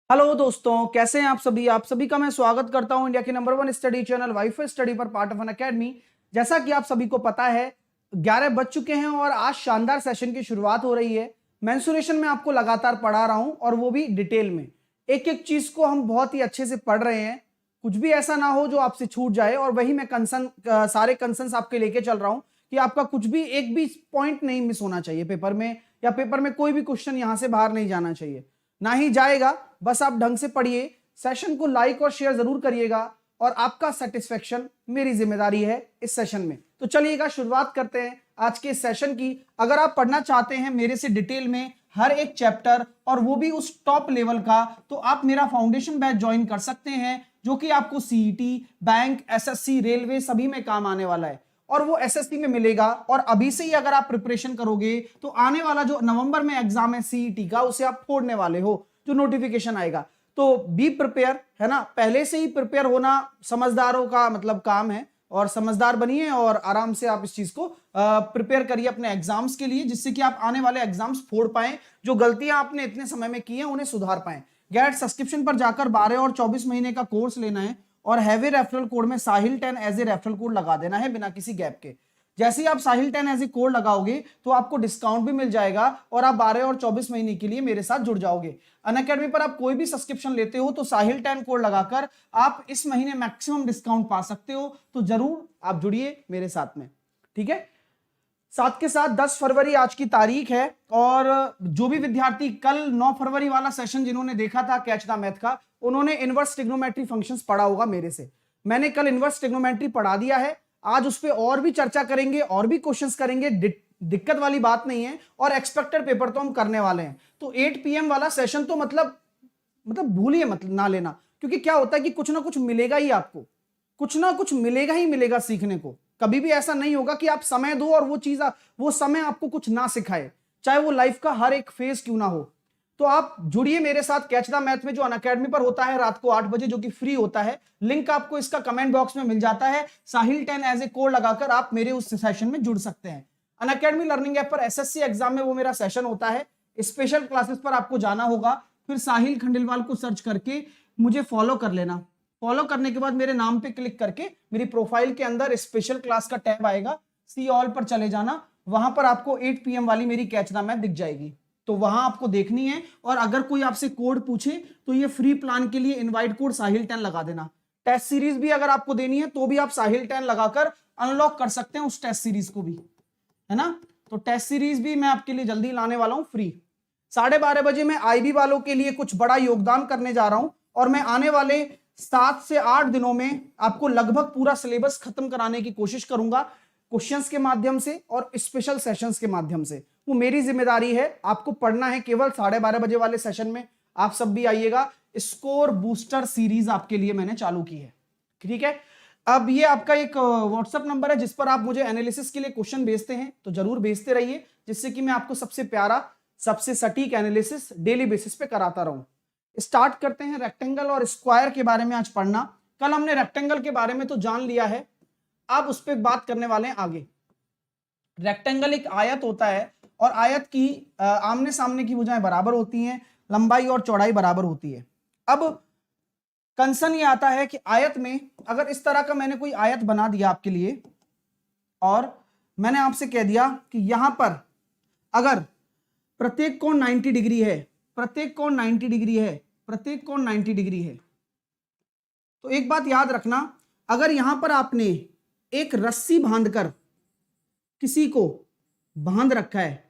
Hello दोस्तों, कैसे हैं आप सभी का मैं स्वागत करता हूं इंडिया के number 1 study channel wifi study पर पार्ट ऑफ एन अकेडमी। जैसा कि आप सभी को पता है 11 बज चुके हैं और आज शानदार सेशन की शुरुआत हो रही है। मेंसुरेशन में आपको लगातार पढ़ा रहा हूं और वो भी डिटेल में। एक एक चीज को हम बहुत ही अच्छे से पढ़ रहे हैं, कुछ भी ऐसा ना हो जो आपसे छूट जाए। और वही मैं सारे कंसर्न्स आपके लेके चल रहा हूं कि आपका कुछ भी एक भी पॉइंट नहीं मिस होना चाहिए पेपर में, या पेपर में कोई भी क्वेश्चन यहां से बाहर नहीं जाना चाहिए, ना ही जाएगा। बस आप ढंग से पढ़िए, सेशन को लाइक और शेयर जरूर करिएगा और आपका सेटिस्फेक्शन मेरी जिम्मेदारी है इस सेशन में। तो चलिएगा शुरुआत करते हैं आज के इस सेशन की। अगर आप पढ़ना चाहते हैं मेरे से डिटेल में हर एक चैप्टर और वो भी उस टॉप लेवल का, तो आप मेरा फाउंडेशन बैच ज्वाइन कर सकते हैं, जो कि आपको सीईटी, बैंक, एसएससी, रेलवे सभी में काम आने वाला है। और वो एसएससी में मिलेगा। और अभी से ही अगर आप प्रिपरेशन करोगे तो आने वाला जो नवंबर में एग्जाम है सीईटी का, उसे आप फोड़ने वाले हो जो नोटिफिकेशन आएगा। तो बी प्रिपेयर, है ना। पहले से ही प्रिपेयर होना समझदारों का मतलब काम है, और समझदार बनिए और आराम से आप इस चीज को प्रिपेयर करिए अपने एग्जाम्स के लिए, जिससे कि आप आने वाले एग्जाम्स फोड़ पाएं, जो गलतियां आपने इतने समय में की हैं उन्हें सुधार पाएं। गेट सब्सक्रिप्शन पर जाकर 12 और 24 महीने का कोर्स लेना है और हैवी रेफरल कोड में साहिल 10 एज ए रेफरल कोड लगा देना है बिना किसी गैप के। जैसे ही आप साहिल 10 एज ए कोड लगाओगे तो आपको डिस्काउंट भी मिल जाएगा और आप 12 और 24 महीने के लिए मेरे साथ जुड़ जाओगे। अनअकैडमी पर आप कोई भी सब्सक्रिप्शन लेते हो तो साहिल 10 कोड लगाकर आप इस महीने मैक्सिमम डिस्काउंट पा सकते हो। तो जरूर आप जुड़िए मेरे साथ में, ठीक है। साथ के साथ 10 फरवरी आज की तारीख है, और जो भी विद्यार्थी कल 9 फरवरी वाला सेशन जिन्होंने देखा था कैच द मैथ का, उन्होंने इनवर्स ट्रिग्नोमेट्री फंक्शंस पढ़ा होगा मेरे से। मैंने कल इनवर्स ट्रिग्नोमेट्री पढ़ा दिया है। आज उस पर और भी चर्चा करेंगे और भी क्वेश्चंस करेंगे, दिक्कत वाली बात नहीं है। और एक्सपेक्टेड पेपर तो हम करने वाले हैं। तो 8 PM वाला सेशन तो मतलब भूलिए, मतलब ना लेना, क्योंकि क्या होता है कि कुछ ना कुछ मिलेगा ही आपको, कुछ ना कुछ मिलेगा ही मिलेगा सीखने को। कभी भी ऐसा नहीं होगा कि आप समय दो और वो समय आपको कुछ ना सिखाए, चाहे वो लाइफ का हर एक फेज क्यों ना हो। तो आप जुड़िए मेरे साथ कैच द मैथ में, जो अनअकैडमी पर होता है रात को 8 बजे, जो कि फ्री होता है। लिंक आपको इसका कमेंट बॉक्स में मिल जाता है। साहिल 10 एज ए कोड लगाकर आप मेरे उस सेशन में जुड़ सकते हैं। अनअकैडमी लर्निंग ऐप पर एसएससी एग्जाम में वो मेरा सेशन होता है। स्पेशल क्लासेस पर आपको जाना होगा, फिर साहिल खंडेलवाल को सर्च करके मुझे फॉलो कर लेना। फॉलो करने के बाद मेरे नाम पे क्लिक करके मेरी प्रोफाइल के अंदर स्पेशल क्लास का टैब आएगा, सी ऑल पर चले जाना। वहां पर आपको 8 PM वाली मेरी कैच द मैथ दिख जाएगी, तो वहां आपको देखनी है। और अगर कोई आपसे कोड पूछे तो ये फ्री प्लान के लिए इनवाइट कोड साहिल 10 लगा देना। टेस्ट सीरीज भी अगर आपको देनी है तो भी आप साहिल 10 लगाकर अनलॉक कर सकते हैं उस टेस्ट सीरीज को भी, है ना। तो टेस्ट सीरीज भी मैं आपके लिए जल्दी लाने वाला हूं फ्री। 12:30 बजे मैं आईबी वालों के लिए कुछ बड़ा योगदान करने जा रहा हूं, और मैं आने वाले 7 से 8 दिनों में आपको लगभग पूरा सिलेबस खत्म कराने की कोशिश करूंगा, क्वेश्चंस के माध्यम से और स्पेशल सेशंस के माध्यम से। वो मेरी जिम्मेदारी है। आपको पढ़ना है केवल 12:30 बजे वाले सेशन में। आप सब भी आइएगा। स्कोर बूस्टर सीरीज आपके लिए मैंने चालू की है, ठीक है। अब ये आपका एक व्हाट्सएप नंबर है जिस पर आप मुझे एनालिसिस के लिए क्वेश्चन भेजते हैं, तो जरूर भेजते रहिए, जिससे कि मैं आपको सबसे प्यारा, सबसे सटीक एनालिसिस डेली बेसिस पे कराता रहूं। स्टार्ट करते हैं रेक्टेंगल और स्क्वायर के बारे में आज पढ़ना। कल हमने रेक्टेंगल के बारे में तो जान लिया है, अब उस पर बात करने वाले हैं आगे। रेक्टेंगल एक आयत होता है, और आयत की आमने सामने की भुजाएं बराबर होती हैं, लंबाई और चौड़ाई बराबर होती है। अब कंसर्न ये आता है कि आयत में अगर इस तरह का मैंने कोई आयत बना दिया आपके लिए, और मैंने आपसे कह दिया कि यहां पर अगर प्रत्येक कोण 90 डिग्री है, प्रत्येक कोण 90 डिग्री है, प्रत्येक कोण 90 डिग्री है, तो एक बात याद रखना, अगर यहां पर आपने एक रस्सी बांधकर किसी को बांध रखा है,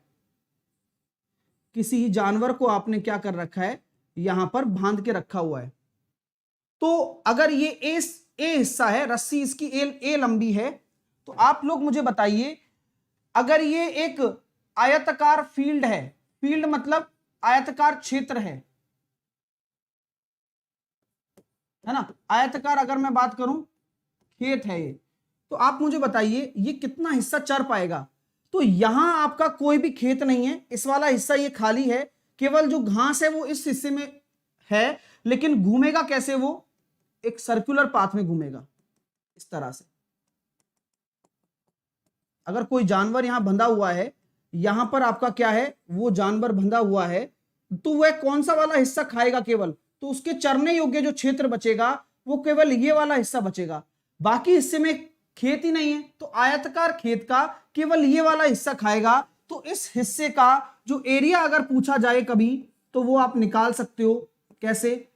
किसी जानवर को आपने क्या कर रखा है, यहां पर बांध के रखा हुआ है, तो अगर ये ए हिस्सा है, रस्सी इसकी ए लंबी है, तो आप लोग मुझे बताइए, अगर ये एक आयताकार फील्ड है, फील्ड मतलब आयताकार क्षेत्र है ना, आयताकार अगर मैं बात करूं खेत है ये, तो आप मुझे बताइए ये कितना हिस्सा चर पाएगा। तो यहां आपका कोई भी खेत नहीं है, इस वाला हिस्सा ये खाली है, केवल जो घास है वो इस हिस्से में है, लेकिन घूमेगा कैसे, वो एक सर्कुलर पाथ में घूमेगा इस तरह से। अगर कोई जानवर यहां बंधा हुआ है, यहां पर आपका क्या है, वो जानवर बंधा हुआ है, तो वह कौन सा वाला हिस्सा खाएगा, केवल तो उसके चरने योग्य जो क्षेत्र बचेगा वो केवल ये वाला हिस्सा बचेगा, बाकी हिस्से में खेत ही नहीं है, तो आयताकार खेत का केवल ये वाला हिस्सा खाएगा। तो इस हिस्से का जो एरिया अगर पूछा जाए कभी, तो वो आप निकाल सकते हो। कैसे?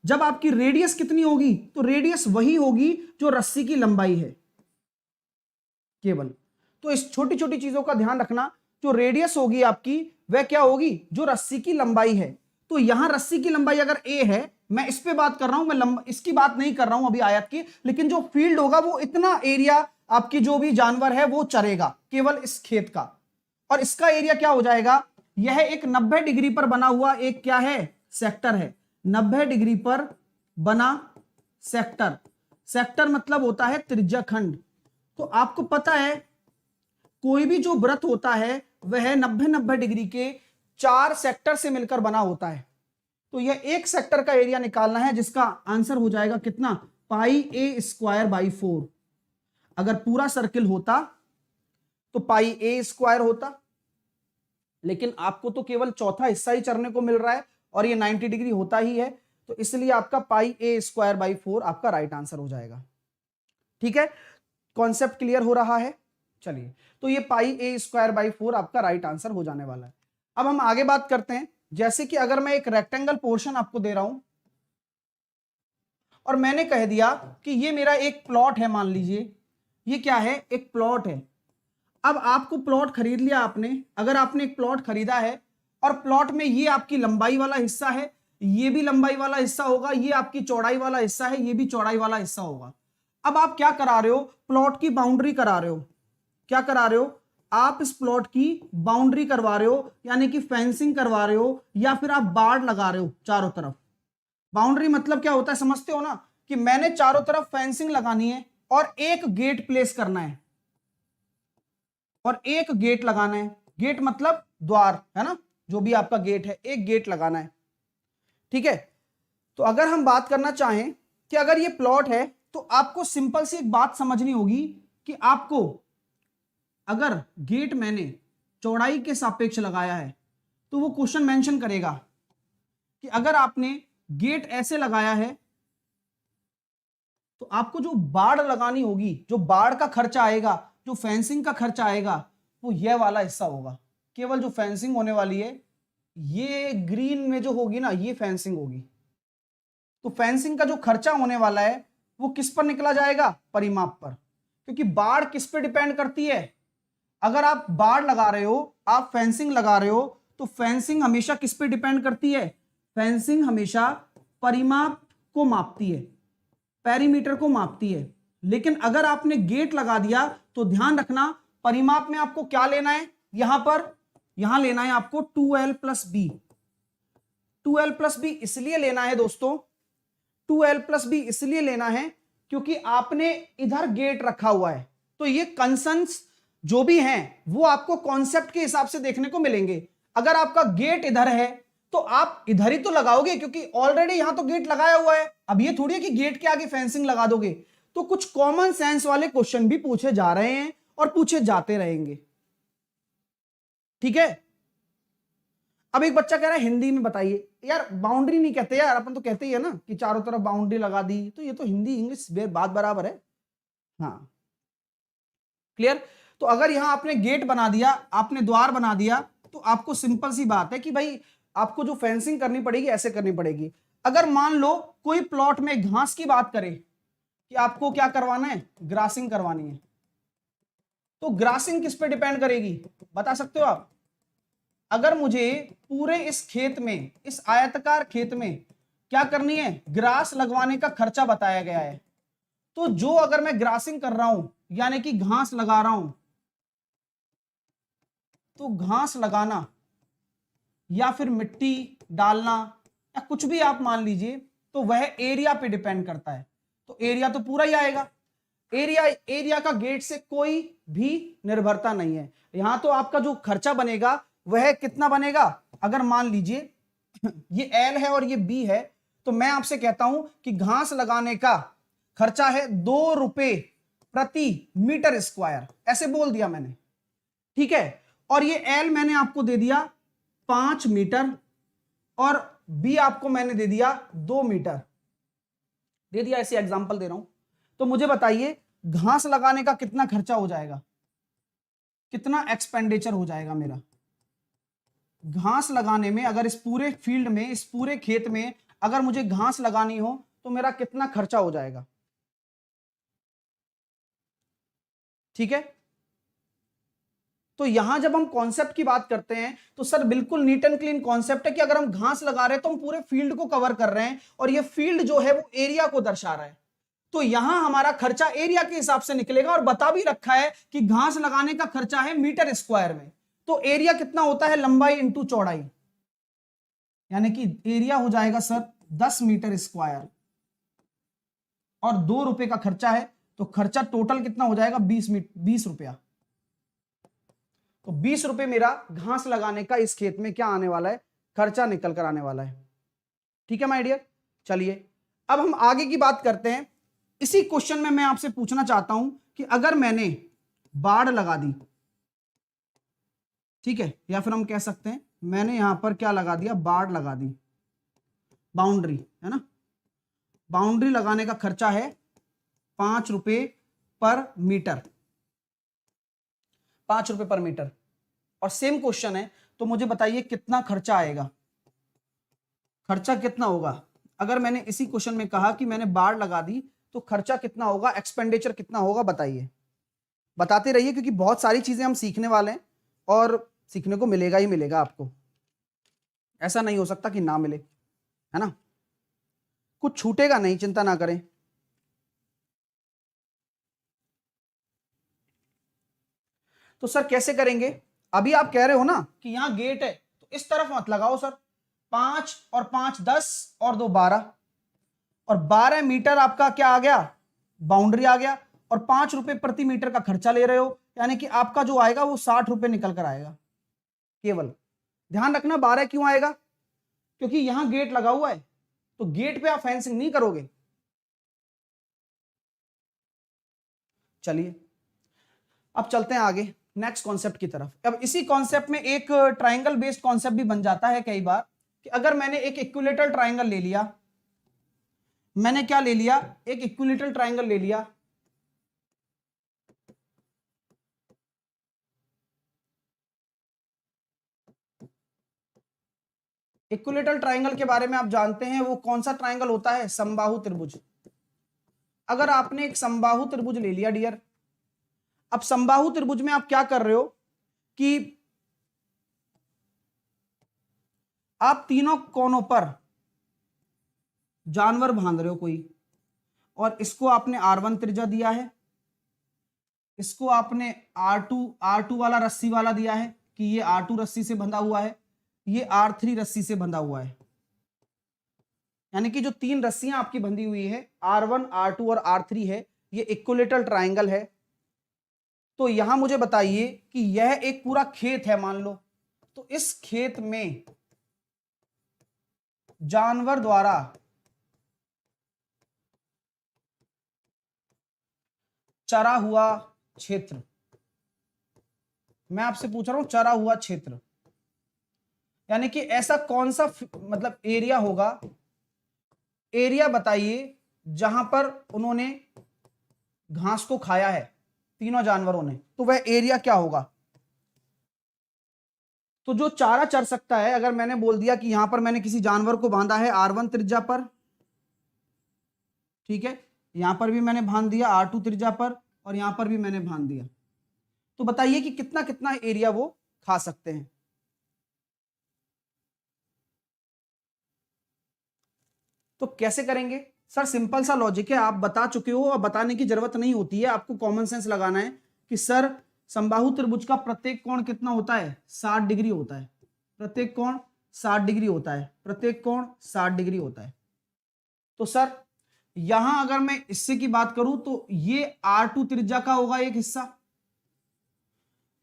जब आपकी रेडियस कितनी होगी, तो रेडियस वही होगी जो रस्सी की लंबाई है केवल। तो इस छोटी छोटी चीजों का ध्यान रखना, जो रेडियस होगी आपकी वह क्या होगी, जो रस्सी की लंबाई है। तो यहां रस्सी की लंबाई अगर a है, मैं इस पे बात कर रहा हूं, मैं इसकी बात नहीं कर रहा हूं अभी आयत की, लेकिन जो फील्ड होगा वो इतना एरिया आपकी जो भी जानवर है वो चरेगा केवल इस खेत का, और इसका एरिया क्या हो जाएगा, यह एक 90 डिग्री पर बना हुआ एक क्या है, सेक्टर है। 90 डिग्री पर बना सेक्टर, सेक्टर मतलब होता है त्रिज्या खंड। तो आपको पता है कोई भी जो वृत्त होता है वह 90-90 डिग्री के 4 सेक्टर से मिलकर बना होता है। तो यह एक सेक्टर का एरिया निकालना है, जिसका आंसर हो जाएगा कितना, पाई ए स्क्वायर बाई 4। अगर पूरा सर्किल होता तो पाई ए स्क्वायर होता, लेकिन आपको तो केवल चौथा हिस्सा ही चरने को मिल रहा है और ये 90 डिग्री होता ही है, तो इसलिए आपका पाई ए स्क्वायर बाई 4 आपका राइट आंसर हो जाएगा। ठीक है, कॉन्सेप्ट क्लियर हो रहा है? चलिए, तो ये पाई ए स्क्वायर बाई 4 आपका राइट आंसर हो जाने वाला है। अब हम आगे बात करते हैं, जैसे कि अगर मैं एक रेक्टेंगल पोर्शन आपको दे रहा हूं और मैंने कह दिया कि ये मेरा एक प्लॉट है, मान लीजिए ये क्या है, एक प्लॉट है। अब आपको प्लॉट खरीद लिया आपने, अगर आपने एक प्लॉट खरीदा है और प्लॉट में ये आपकी लंबाई वाला हिस्सा है, ये भी लंबाई वाला हिस्सा होगा, ये आपकी चौड़ाई वाला हिस्सा है, ये भी चौड़ाई वाला हिस्सा होगा। अब आप क्या करा रहे हो, प्लॉट की बाउंड्री करा रहे हो। क्या करा रहे हो, आप इस प्लॉट की बाउंड्री करवा रहे हो, यानी कि फेंसिंग करवा रहे हो, या फिर आप बाड़ लगा रहे हो चारों तरफ। बाउंड्री मतलब क्या होता है, समझते हो ना, कि मैंने चारों तरफ फेंसिंग लगानी है और एक गेट प्लेस करना है, और एक गेट लगाना है। गेट मतलब द्वार, है ना, जो भी आपका गेट है, एक गेट लगाना है। ठीक है, तो अगर हम बात करना चाहें कि अगर ये प्लॉट है, तो आपको सिंपल सी एक बात समझनी होगी कि आपको अगर गेट मैंने चौड़ाई के सापेक्ष लगाया है, तो वो क्वेश्चन मेंशन करेगा कि अगर आपने गेट ऐसे लगाया है तो आपको जो बाड़ लगानी होगी, जो बाड़ का खर्चा आएगा, जो फेंसिंग का खर्चा आएगा, वो ये वाला हिस्सा होगा। केवल जो फेंसिंग होने वाली है, ये ग्रीन में जो होगी ना, ये फेंसिंग होगी। तो फेंसिंग का जो खर्चा होने वाला है वो किस पर निकला जाएगा, परिमाप पर। क्योंकि बाड़ किस पे डिपेंड करती है, अगर आप बाड़ लगा रहे हो, आप फेंसिंग लगा रहे हो, तो फेंसिंग हमेशा किस पे डिपेंड करती है, फेंसिंग हमेशा परिमाप को मापती है, पेरीमीटर को मापती है। लेकिन अगर आपने गेट लगा दिया तो ध्यान रखना, परिमाप में आपको क्या लेना है, यहां लेना है आपको 2l plus B. 2l plus B इसलिए लेना है दोस्तों, 2l प्लस बी इसलिए लेना है क्योंकि आपने इधर गेट रखा हुआ है। तो ये कंसर्न्स जो भी हैं वो आपको कॉन्सेप्ट के हिसाब से देखने को मिलेंगे। अगर आपका गेट इधर है तो आप इधर ही तो लगाओगे, क्योंकि ऑलरेडी यहां तो गेट लगाया हुआ है। अब ये थोड़ी है कि गेट के आगे फेंसिंग लगा दोगे। तो कुछ कॉमन सेंस वाले क्वेश्चन भी पूछे जा रहे हैं और पूछे जाते रहेंगे। ठीक है, अब एक बच्चा कह रहा है हिंदी में बताइए। यार बाउंड्री नहीं कहते यार, अपन तो कहते ही है ना कि चारों तरफ बाउंड्री लगा दी, तो ये तो हिंदी इंग्लिश बात बराबर है। हाँ, क्लियर। तो अगर यहां आपने गेट बना दिया, आपने द्वार बना दिया, तो आपको सिंपल सी बात है कि भाई आपको जो फेंसिंग करनी पड़ेगी ऐसे करनी पड़ेगी। अगर मान लो कोई प्लॉट में घास की बात करे कि आपको क्या करवाना है, ग्रासिंग करवानी है, तो ग्रासिंग किस पे डिपेंड करेगी, बता सकते हो आप। अगर मुझे पूरे इस खेत में, इस आयताकार खेत में क्या करनी है, ग्रास लगवाने का खर्चा बताया गया है, तो जो अगर मैं ग्रासिंग कर रहा हूं यानी कि घास लगा रहा हूं, तो घास लगाना या फिर मिट्टी डालना या कुछ भी आप मान लीजिए, तो वह एरिया पे डिपेंड करता है। तो एरिया तो पूरा ही आएगा। एरिया का गेट से कोई भी निर्भरता नहीं है। यहां तो आपका जो खर्चा बनेगा वह कितना बनेगा, अगर मान लीजिए ये L है और ये B है, तो मैं आपसे कहता हूं कि घास लगाने का खर्चा है 2 रुपए प्रति मीटर स्क्वायर, ऐसे बोल दिया मैंने। ठीक है, और ये L मैंने आपको दे दिया 5 मीटर, और बी आपको मैंने दे दिया 2 मीटर दे दिया, ऐसे एग्जांपल दे रहा हूं। तो मुझे बताइए घास लगाने का कितना खर्चा हो जाएगा, कितना एक्सपेंडिचर हो जाएगा मेरा घास लगाने में। अगर इस पूरे फील्ड में, इस पूरे खेत में अगर मुझे घास लगानी हो तो मेरा कितना खर्चा हो जाएगा। ठीक है, तो यहां जब हम कॉन्सेप्ट की बात करते हैं तो सर बिल्कुल नीट एंड क्लीन कॉन्सेप्ट है कि अगर हम घास लगा रहे हैं तो हम पूरे फील्ड को कवर कर रहे हैं, और ये फील्ड जो है वो एरिया को दर्शा रहा है। तो यहां हमारा खर्चा एरिया के हिसाब से निकलेगा, और बता भी रखा है कि घास लगाने का खर्चा है मीटर स्क्वायर में। तो एरिया कितना होता है, लंबाई इंटू चौड़ाई, यानी कि एरिया हो जाएगा सर 10 मीटर स्क्वायर, और 2 रुपए का खर्चा है, तो खर्चा टोटल कितना हो जाएगा 20 रुपया। तो 20 रुपए मेरा घास लगाने का इस खेत में क्या आने वाला है, खर्चा निकल कर आने वाला है। ठीक है माय डियर, चलिए अब हम आगे की बात करते हैं। इसी क्वेश्चन में मैं आपसे पूछना चाहता हूं कि अगर मैंने बाड़ लगा दी, ठीक है, या फिर हम कह सकते हैं मैंने यहां पर क्या लगा दिया, बाड़ लगा दी, बाउंड्री है ना, बाउंड्री लगाने का खर्चा है 5 रुपए पर मीटर, 5 रुपए पर मीटर, और सेम क्वेश्चन है। तो मुझे बताइए कितना खर्चा आएगा, खर्चा कितना होगा। अगर मैंने इसी क्वेश्चन में कहा कि मैंने बाड़ लगा दी तो खर्चा कितना होगा, एक्सपेंडिचर कितना होगा, बताइए, बताते रहिए, क्योंकि बहुत सारी चीजें हम सीखने वाले हैं और सीखने को मिलेगा ही मिलेगा आपको, ऐसा नहीं हो सकता कि ना मिले, है ना, कुछ छूटेगा नहीं, चिंता ना करें। तो सर कैसे करेंगे, अभी आप कह रहे हो ना कि यहां गेट है, तो इस तरफ मत लगाओ सर, 5 और 5 10 और 2 12, और 12 मीटर आपका क्या आ गया, बाउंड्री आ गया, और 5 रुपए प्रति मीटर का खर्चा ले रहे हो, यानी कि आपका जो आएगा वो 60 रुपए निकल कर आएगा केवल। ध्यान रखना 12 क्यों आएगा, क्योंकि यहां गेट लगा हुआ है, तो गेट पे आप फेंसिंग नहीं करोगे। चलिए अब चलते हैं आगे नेक्स्ट कॉन्सेप्ट की तरफ। अब इसी कॉन्सेप्ट में एक ट्राइंगल बेस्ड कॉन्सेप्ट भी बन जाता है कई बार, कि अगर मैंने एक इक्विलेटरल ट्राइंगल ले लिया, मैंने क्या ले लिया, एक इक्विलेटरल ट्राइंगल ले लिया, इक्विलेटरल ट्राइंगल के बारे में आप जानते हैं वो कौन सा ट्राइंगल होता है, समबाहु त्रिभुज। अगर आपने एक समबाहु त्रिभुज ले लिया डियर, अब समबाहु त्रिभुज में आप क्या कर रहे हो कि आप तीनों कोनों पर जानवर बांध रहे हो कोई, और इसको आपने R1 त्रिज्या दिया है, इसको आपने R2 वाला रस्सी वाला दिया है कि ये R2 रस्सी से बंधा हुआ है, ये R3 रस्सी से बंधा हुआ है, यानी कि जो 3 रस्सियां आपकी बंधी हुई है R1 R2 और R3 है, ये इक्विलेटरल ट्राइंगल है। तो यहां मुझे बताइए कि यह एक पूरा खेत है मान लो, तो इस खेत में जानवर द्वारा चरा हुआ क्षेत्र, मैं आपसे पूछ रहा हूं चरा हुआ क्षेत्र, यानी कि ऐसा कौन सा मतलब एरिया होगा, एरिया बताइए जहां पर उन्होंने घास को खाया है तीनों जानवरों ने, तो वह एरिया क्या होगा। तो जो चारा चर सकता है, अगर मैंने बोल दिया कि यहां पर मैंने किसी जानवर को बांधा है R1 त्रिज्या पर, ठीक है, यहां पर भी मैंने बांध दिया R2 त्रिज्या पर, और यहां पर भी मैंने बांध दिया, तो बताइए कि कितना कितना एरिया वो खा सकते हैं। तो कैसे करेंगे सर, सिंपल सा लॉजिक है, आप बता चुके हो, अब बताने की जरूरत नहीं होती है, आपको कॉमन सेंस लगाना है कि सर समबाहु त्रिभुज का प्रत्येक कोण कितना होता है, 60 डिग्री होता है, प्रत्येक कोण 60 डिग्री होता है, प्रत्येक कोण 60 डिग्री होता है। तो सर यहां अगर मैं इससे की बात करूं तो ये R2 त्रिज्या का होगा एक हिस्सा,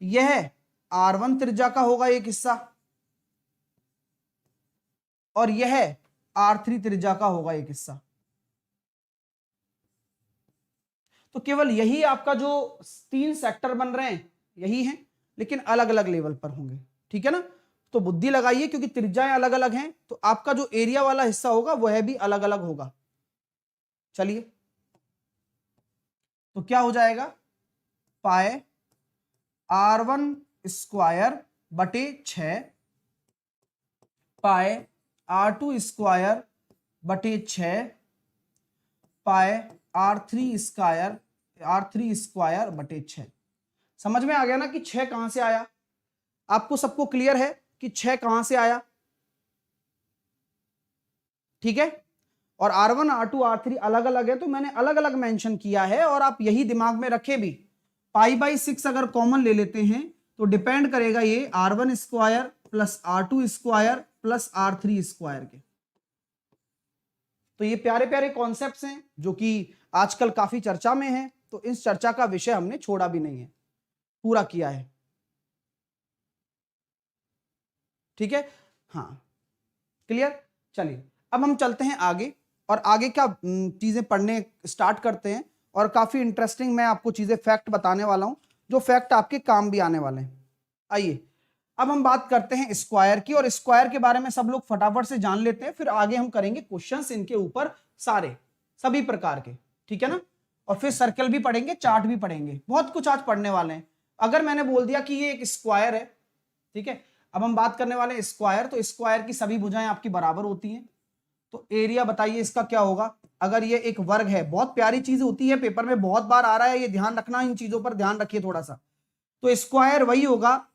यह R1 त्रिज्या का होगा एक हिस्सा, और यह R3 त्रिज्या का होगा एक हिस्सा। तो केवल यही आपका जो 3 सेक्टर बन रहे हैं यही हैं, लेकिन अलग अलग लेवल पर होंगे, ठीक है ना। तो बुद्धि लगाइए, क्योंकि त्रिज्याएं अलग अलग हैं तो आपका जो एरिया वाला हिस्सा होगा वह भी अलग अलग होगा। चलिए, तो क्या हो जाएगा, पाए r1 स्क्वायर बटे 6 पाए r2 स्क्वायर बटे 6 पाए r3 स्क्वायर बटे 6। समझ में आ गया ना कि 6 कहां से आया? आपको सबको क्लियर है कि 6 कहां से आया? ठीक है, और R1 R2 R3 अलग अलग है तो मैंने अलग अलग मेंशन किया है, और आप यही दिमाग में रखे भी, π/6 अगर कॉमन ले लेते हैं तो डिपेंड करेगा ये R1 square plus R2 square plus R3 square के। तो ये प्यारे प्यारे कॉन्सेप्ट्स हैं जो कि आजकल काफी चर्चा में है, तो इस चर्चा का विषय हमने छोड़ा भी नहीं है, पूरा किया है। ठीक है, हाँ क्लियर। चलिए अब हम चलते हैं आगे, और आगे क्या चीजें पढ़ने स्टार्ट करते हैं, और काफी इंटरेस्टिंग मैं आपको चीजें फैक्ट बताने वाला हूं, जो फैक्ट आपके काम भी आने वाले हैं। आइए अब हम बात करते हैं स्क्वायर की, और स्क्वायर के बारे में सब लोग फटाफट से जान लेते हैं, फिर आगे हम करेंगे क्वेश्चंस इनके ऊपर सारे सभी प्रकार के, ठीक है ना, और फिर सर्कल भी पढ़ेंगे, चार्ट भी पढ़ेंगे, बहुत कुछ आज पढ़ने वाले हैं। अगर मैंने बोल दिया कि ये एक स्क्वायर है, ठीक है, अब हम बात करने वाले हैं स्क्वायर, तो स्क्वायर की सभी भुजाएं आपकी बराबर होती हैं, तो एरिया बताइए इसका क्या होगा। अगर ये एक वर्ग है, बहुत प्यारी चीज होती है, पेपर में बहुत बार आ रहा है, ये ध्यान रखना, इन चीजों पर ध्यान रखिए थोड़ा सा। तो स्क्वायर वही होगा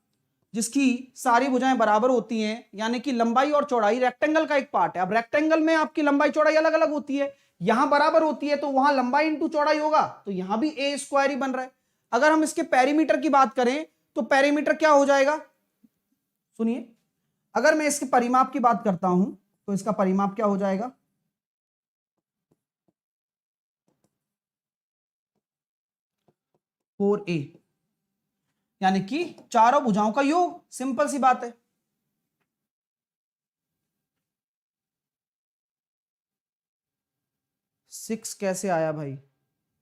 जिसकी सारी भुजाएं बराबर होती हैं, यानी कि लंबाई और चौड़ाई रेक्टेंगल का एक पार्ट है। अब रेक्टेंगल में आपकी लंबाई चौड़ाई अलग अलग होती है, यहां बराबर होती है, तो वहां लंबाई इंटू चौड़ाई होगा, तो यहां भी ए स्क्वायर ही बन रहा है। अगर हम इसके पेरीमीटर की बात करें तो पेरीमीटर क्या हो जाएगा, सुनिए, अगर मैं इसके परिमाप की बात करता हूं तो इसका परिमाप क्या हो जाएगा, फोर ए, यानी कि चारों भुजाओं का योग। सिंपल सी बात है। सिक्स कैसे आया भाई?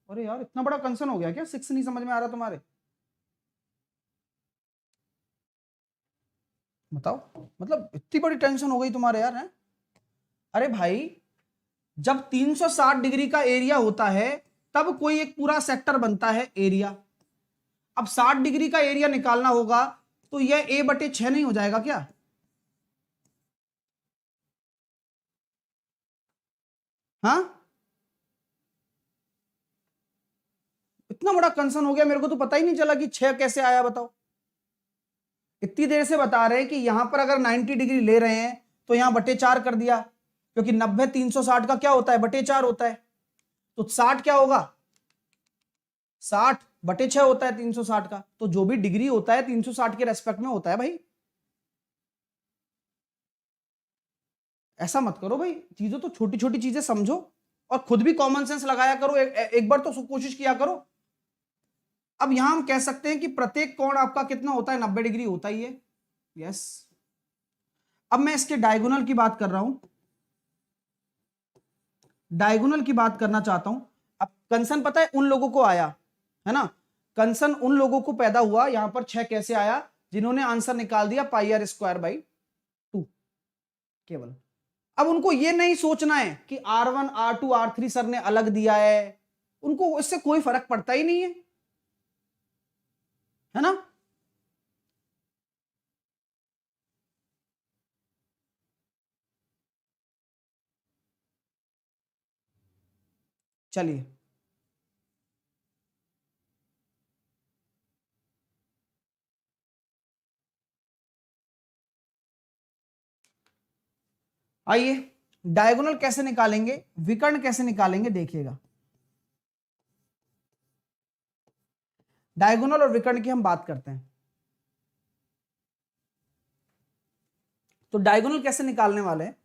अरे यार इतना बड़ा कंसर्न हो गया क्या, सिक्स नहीं समझ में आ रहा तुम्हारे? बताओ, मतलब इतनी बड़ी टेंशन हो गई तुम्हारे यार, है? अरे भाई, जब 360 डिग्री का एरिया होता है तब कोई एक पूरा सेक्टर बनता है एरिया। अब 60 डिग्री का एरिया निकालना होगा तो यह a बटे 6 नहीं हो जाएगा क्या? हाँ, इतना बड़ा कंसर्न हो गया, मेरे को तो पता ही नहीं चला कि 6 कैसे आया, बताओ। इतनी देर से बता रहे हैं कि यहां पर अगर 90 डिग्री ले रहे हैं तो यहां बटे 4 कर दिया, क्योंकि 90 360 का क्या होता है, बटे 4 होता है, तो 60 क्या होगा, 60 बटे 6 होता है 360 का, तो जो भी डिग्री होता है 360 के रेस्पेक्ट में होता है भाई। ऐसा मत करो भाई, चीजों तो छोटी छोटी चीजें समझो, और खुद भी कॉमन सेंस लगाया करो, एक बार तो कोशिश किया करो। अब यहां हम कह सकते हैं कि प्रत्येक कोण आपका कितना होता है, 90 डिग्री होता ही है, यस। अब मैं इसके डायगोनल की बात कर रहा हूं, डायगोनल की बात करना चाहता हूं। अब कंसर्न पता है उन लोगों को आया है ना, कंसर्न उन लोगों को पैदा हुआ यहां पर 6 कैसे आया, जिन्होंने आंसर निकाल दिया πr²/2 केवल। अब उनको ये नहीं सोचना है कि R1 R2 R3 सर ने अलग दिया है, उनको इससे कोई फर्क पड़ता ही नहीं है ना। चलिए आइए, डायगोनल कैसे निकालेंगे, विकर्ण कैसे निकालेंगे, देखिएगा। डायगोनल और विकर्ण की हम बात करते हैं। तो डायगोनल कैसे निकालने वाले हैं,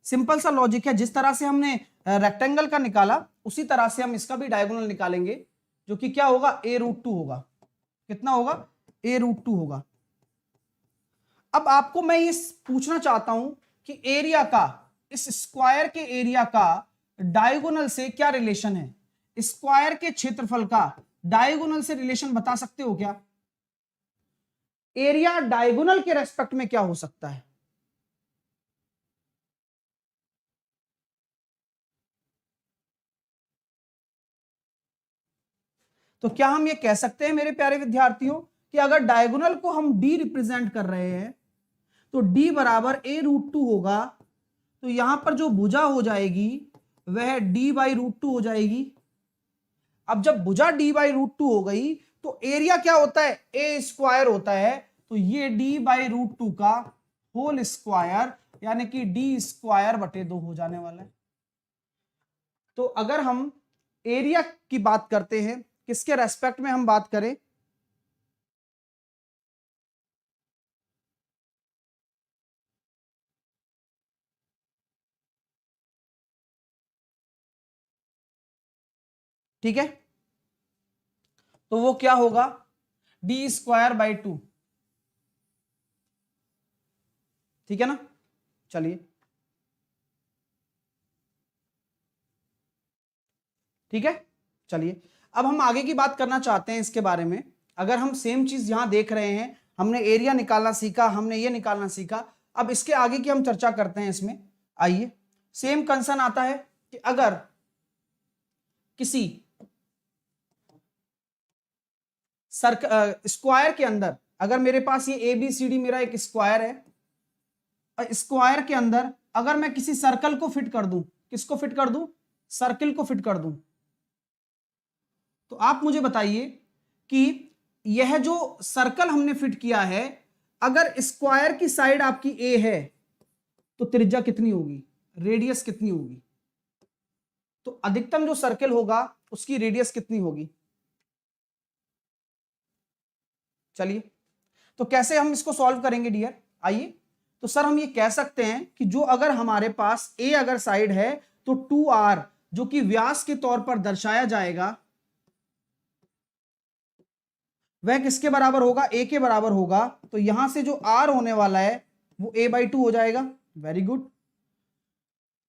सिंपल सा लॉजिक है, जिस तरह से हमने रेक्टेंगल का निकाला उसी तरह से हम इसका भी डायगोनल निकालेंगे, जो कि क्या होगा, a√2 होगा। कितना होगा, a√2 होगा। अब आपको मैं ये पूछना चाहता हूं कि एरिया का, इस स्क्वायर के एरिया का डायगोनल से क्या रिलेशन है, स्क्वायर के क्षेत्रफल का डायगोनल से रिलेशन बता सकते हो क्या? एरिया डायगोनल के रेस्पेक्ट में क्या हो सकता है? तो क्या हम ये कह सकते हैं मेरे प्यारे विद्यार्थियों कि अगर डायगोनल को हम डी रिप्रेजेंट कर रहे हैं तो डी बराबर a√2 होगा, तो यहां पर जो भुजा हो जाएगी वह d/√2 हो जाएगी। अब जब भुजा d/√2 हो गई तो एरिया क्या होता है, a² होता है, तो ये d/√2 का होल स्क्वायर यानी कि d²/2 हो जाने वाला है। तो अगर हम एरिया की बात करते हैं, किसके रेस्पेक्ट में हम बात करें, ठीक है, तो वो क्या होगा, d²/2, ठीक है ना। चलिए ठीक है, चलिए अब हम आगे की बात करना चाहते हैं इसके बारे में। अगर हम सेम चीज यहां देख रहे हैं, हमने एरिया निकालना सीखा, हमने ये निकालना सीखा, अब इसके आगे की हम चर्चा करते हैं इसमें। आइए, सेम कंसर्न आता है कि अगर किसी स्क्वायर के अंदर, अगर मेरे पास ये ABCD मेरा एक स्क्वायर है, स्क्वायर के अंदर अगर मैं किसी सर्कल को फिट कर दूं, किसको फिट कर दूं, सर्किल को फिट कर दूं, तो आप मुझे बताइए कि यह जो सर्कल हमने फिट किया है, अगर स्क्वायर की साइड आपकी A है तो त्रिज्या कितनी होगी, रेडियस कितनी होगी, तो अधिकतम जो सर्कल होगा उसकी रेडियस कितनी होगी। चलिए, तो कैसे हम इसको सॉल्व करेंगे डियर, आइए। तो सर हम ये कह सकते हैं कि जो अगर हमारे पास A अगर साइड है तो 2r जो कि व्यास के तौर पर दर्शाया जाएगा वह किसके बराबर होगा, A के बराबर होगा। तो यहां से जो r होने वाला है वो a/2 हो जाएगा। Very good.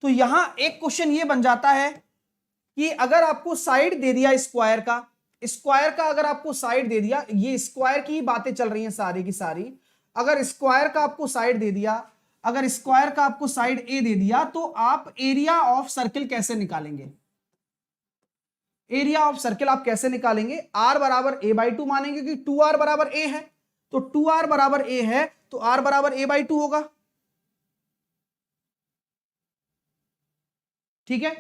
तो यहां एक क्वेश्चन ये बन जाता है कि अगर आपको साइड दे दिया स्क्वायर का, स्क्वायर का अगर आपको साइड दे दिया, ये स्क्वायर की ही बातें चल रही हैं सारी की सारी, अगर स्क्वायर का आपको साइड दे दिया, अगर स्क्वायर का आपको साइड ए दे दिया, तो आप एरिया ऑफ सर्किल कैसे निकालेंगे, एरिया ऑफ सर्किल आप कैसे निकालेंगे, r बराबर a/2 मानेंगे कि 2r बराबर a है, तो 2r बराबर a है तो r बराबर a/2 होगा, ठीक है।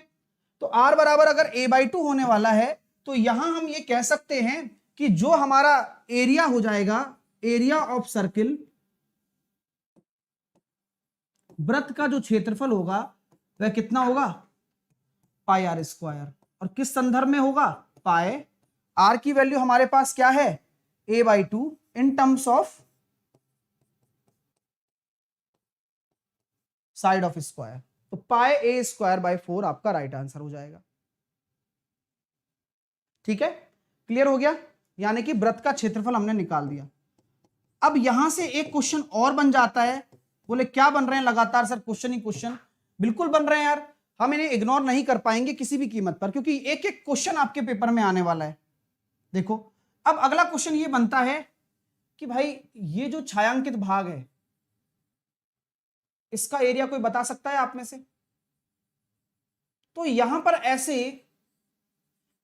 तो r बराबर अगर a/2 होने वाला है तो यहां हम ये कह सकते हैं कि जो हमारा एरिया हो जाएगा, एरिया ऑफ सर्किल, वृत्त का जो क्षेत्रफल होगा वह कितना होगा, πr²। और किस संदर्भ में होगा, पाए, r की वैल्यू हमारे पास क्या है, a/2 in terms of side of square, तो πa²/4 आपका राइट आंसर हो जाएगा। ठीक है, क्लियर हो गया, यानी कि वृत्त का क्षेत्रफल हमने निकाल दिया। अब यहां से एक क्वेश्चन और बन जाता है, बोले क्या बन रहे हैं लगातार सर, क्वेश्चन ही क्वेश्चन, बिल्कुल बन रहे हैं यार, हम इन्हें इग्नोर नहीं कर पाएंगे किसी भी कीमत पर, क्योंकि एक एक क्वेश्चन आपके पेपर में आने वाला है। देखो, अब अगला क्वेश्चन ये बनता है कि भाई ये जो छायांकित भाग है इसका एरिया कोई बता सकता है आप में से, तो यहां पर ऐसे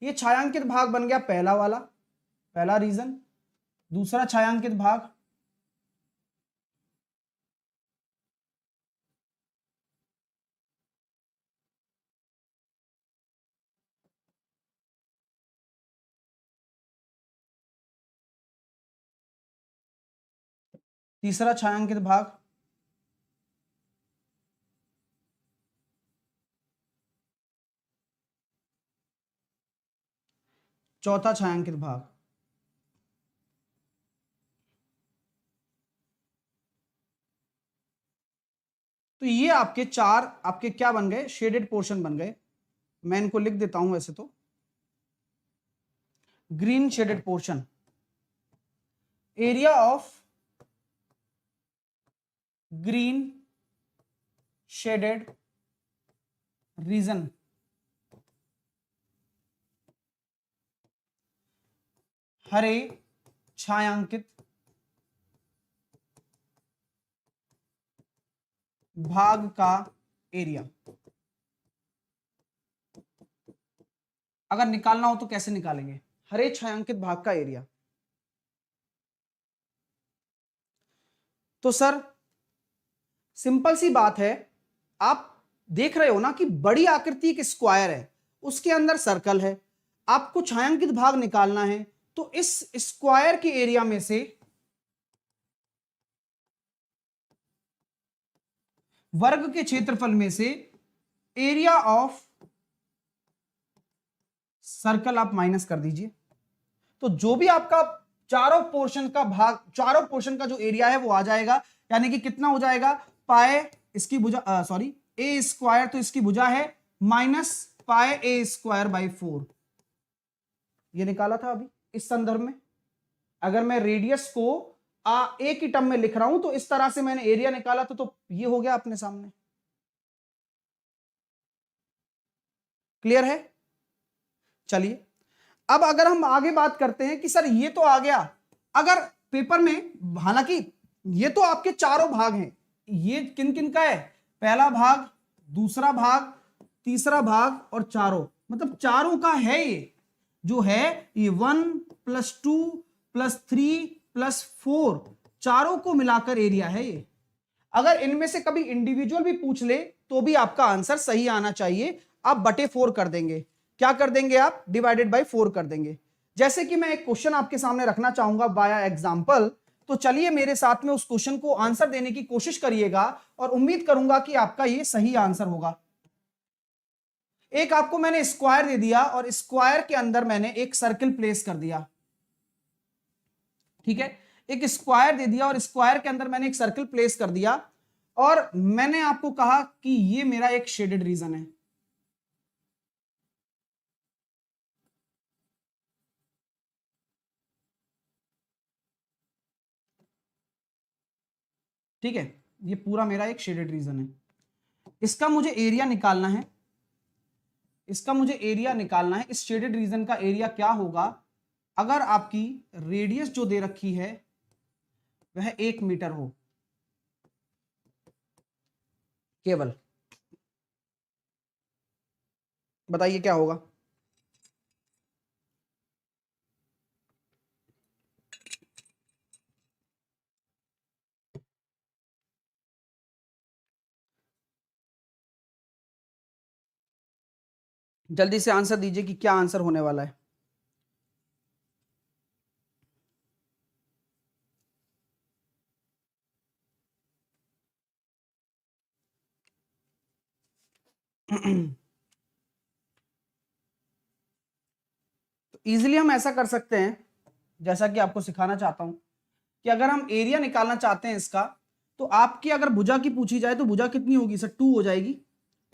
ये छायांकित भाग बन गया पहला वाला, पहला रीजन, दूसरा छायांकित भाग, तीसरा छायांकित भाग, चौथा छायांकित भाग। तो ये आपके चार आपके क्या बन गए, शेडेड पोर्शन बन गए। मैं इनको लिख देता हूं वैसे तो, green shaded portion, area of green shaded region, हरे छायांकित भाग का एरिया। अगर निकालना हो तो कैसे निकालेंगे, हरे छायांकित भाग का एरिया। तो सर सिंपल सी बात है, आप देख रहे हो ना कि बड़ी आकृति एक स्क्वायर है, उसके अंदर सर्कल है, आपको छायांकित भाग निकालना है, तो इस स्क्वायर के एरिया में से वर्ग के क्षेत्रफल में से एरिया ऑफ सर्कल आप माइनस कर दीजिए। तो जो भी आपका चारों पोर्शन का जो एरिया है वो आ जाएगा, यानी कि कितना हो जाएगा, पाए इसकी भुजा सॉरी ए स्क्वायर, तो इसकी भुजा है माइनस पाए ए स्क्वायर बाई 4। ये निकाला था अभी इस संदर्भ में। अगर मैं रेडियस को ए की टर्म में लिख रहा हूं तो इस तरह से मैंने एरिया निकाला तो ये हो गया अपने सामने। क्लियर है? चलिए अब अगर हम आगे बात करते हैं कि सर ये तो आ गया, अगर पेपर में, हालांकि ये तो आपके चारों भाग हैं, ये किन किन का है, पहला भाग, दूसरा भाग, तीसरा भाग और चारों, मतलब चारों का है। ये जो है ये 1 + 2 + 3 + 4 चारों को मिलाकर एरिया है ये। अगर इनमें से कभी इंडिविजुअल भी पूछ ले तो भी आपका आंसर सही आना चाहिए। आप बटे 4 कर देंगे। क्या कर देंगे आप? डिवाइडेड बाय 4 कर देंगे। जैसे कि मैं एक क्वेश्चन आपके सामने रखना चाहूंगा बाय एग्जांपल, तो चलिए मेरे साथ में उस क्वेश्चन को आंसर देने की कोशिश करिएगा और उम्मीद करूंगा कि आपका ये सही आंसर होगा। एक आपको मैंने स्क्वायर दे दिया और स्क्वायर के अंदर मैंने एक सर्किल प्लेस कर दिया। ठीक है, एक स्क्वायर दे दिया और स्क्वायर के अंदर मैंने एक सर्किल प्लेस कर दिया और मैंने आपको कहा कि ये मेरा एक शेडेड रीजन है। ठीक है, ये पूरा मेरा एक शेडेड रीजन है। इसका मुझे एरिया निकालना है, इसका मुझे एरिया निकालना है। इस शेडेड रीजन का एरिया क्या होगा अगर आपकी रेडियस जो दे रखी है वह 1 मीटर हो केवल। बताइए क्या होगा? जल्दी से आंसर दीजिए कि क्या आंसर होने वाला है। तो इजीली हम ऐसा कर सकते हैं, जैसा कि आपको सिखाना चाहता हूं, कि अगर हम एरिया निकालना चाहते हैं इसका, तो आपकी अगर भुजा की पूछी जाए तो भुजा कितनी होगी सर? 2 हो जाएगी।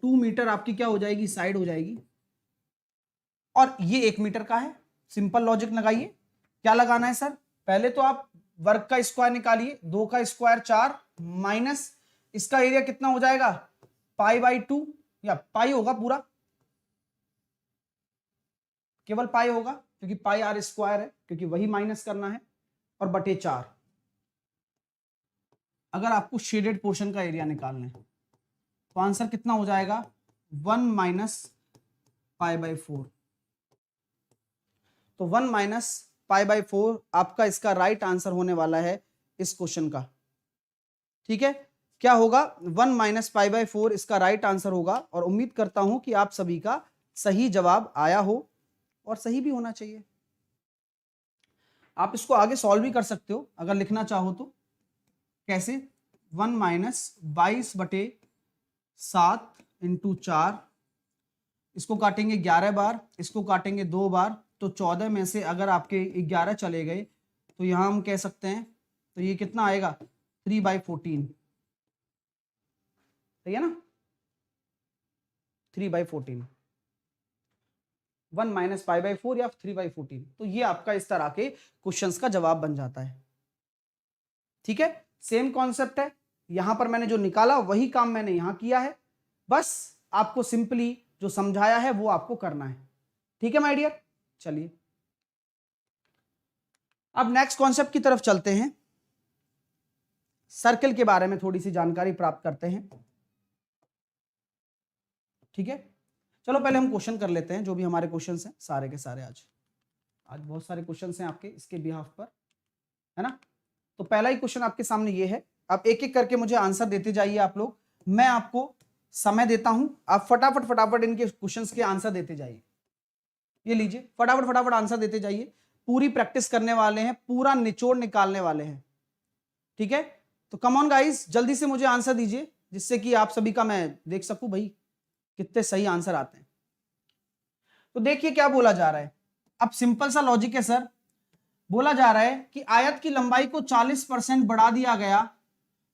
2 मीटर आपकी क्या हो जाएगी? साइड हो जाएगी। और ये 1 मीटर का है। सिंपल लॉजिक लगाइए। क्या लगाना है सर? पहले तो आप वर्ग का स्क्वायर निकालिए, 2 का स्क्वायर 4 माइनस इसका एरिया कितना हो जाएगा? π/2 या पाई होगा पूरा, केवल पाई होगा क्योंकि πr² है, क्योंकि वही माइनस करना है, और बटे 4। अगर आपको शेडेड पोर्शन का एरिया निकालना है तो आंसर कितना हो जाएगा? 1 - π/4। तो 1 - π/4 आपका इसका राइट आंसर होने वाला है इस क्वेश्चन का। ठीक है, क्या होगा? 1 - π/4 इसका राइट आंसर होगा। और उम्मीद करता हूं कि आप सभी का सही जवाब आया हो, और सही भी होना चाहिए। आप इसको आगे सॉल्व भी कर सकते हो अगर लिखना चाहो तो। कैसे? 1 - 22/7 × 4, इसको काटेंगे 11 बार, इसको काटेंगे 2 बार, तो 14 में से अगर आपके 11 चले गए तो यहां हम कह सकते हैं, तो ये कितना आएगा? 3/14। सही है ना? 3/14, 1 - π/4 या 3/14। तो ये आपका इस तरह के क्वेश्चंस का जवाब बन जाता है। ठीक है, सेम कॉन्सेप्ट है। यहां पर मैंने जो निकाला वही काम मैंने यहां किया है, बस आपको सिंपली जो समझाया है वो आपको करना है। ठीक है माय डियर, चलिए अब नेक्स्ट कॉन्सेप्ट की तरफ चलते हैं। सर्कल के बारे में थोड़ी सी जानकारी प्राप्त करते हैं। ठीक है, चलो पहले हम क्वेश्चन कर लेते हैं, जो भी हमारे क्वेश्चंस हैं सारे के सारे आज। आज बहुत सारे क्वेश्चन हैं आपके इसके बिहाफ पर, है ना। तो पहला ही क्वेश्चन आपके सामने ये है, आप एक एक करके मुझे आंसर देते जाइए आप लोग, मैं आपको समय देता हूं, आप फटाफट फटाफट इनके क्वेश्चंस के आंसर देते जाइए। ये लीजिए, फटाफट फटाफट आंसर देते जाइए, पूरी प्रैक्टिस करने वाले हैं, पूरा निचोड़ निकालने वाले हैं, ठीक है। तो कम ऑन गाइस, जल्दी से मुझे आंसर दीजिए, जिससे कि आप सभी का मैं देख सकूं भाई कितने सही आंसर आते हैं। तो देखिए क्या बोला जा रहा है, अब सिंपल सा लॉजिक है सर। बोला जा रहा है कि आयत की लंबाई को 40% बढ़ा दिया गया,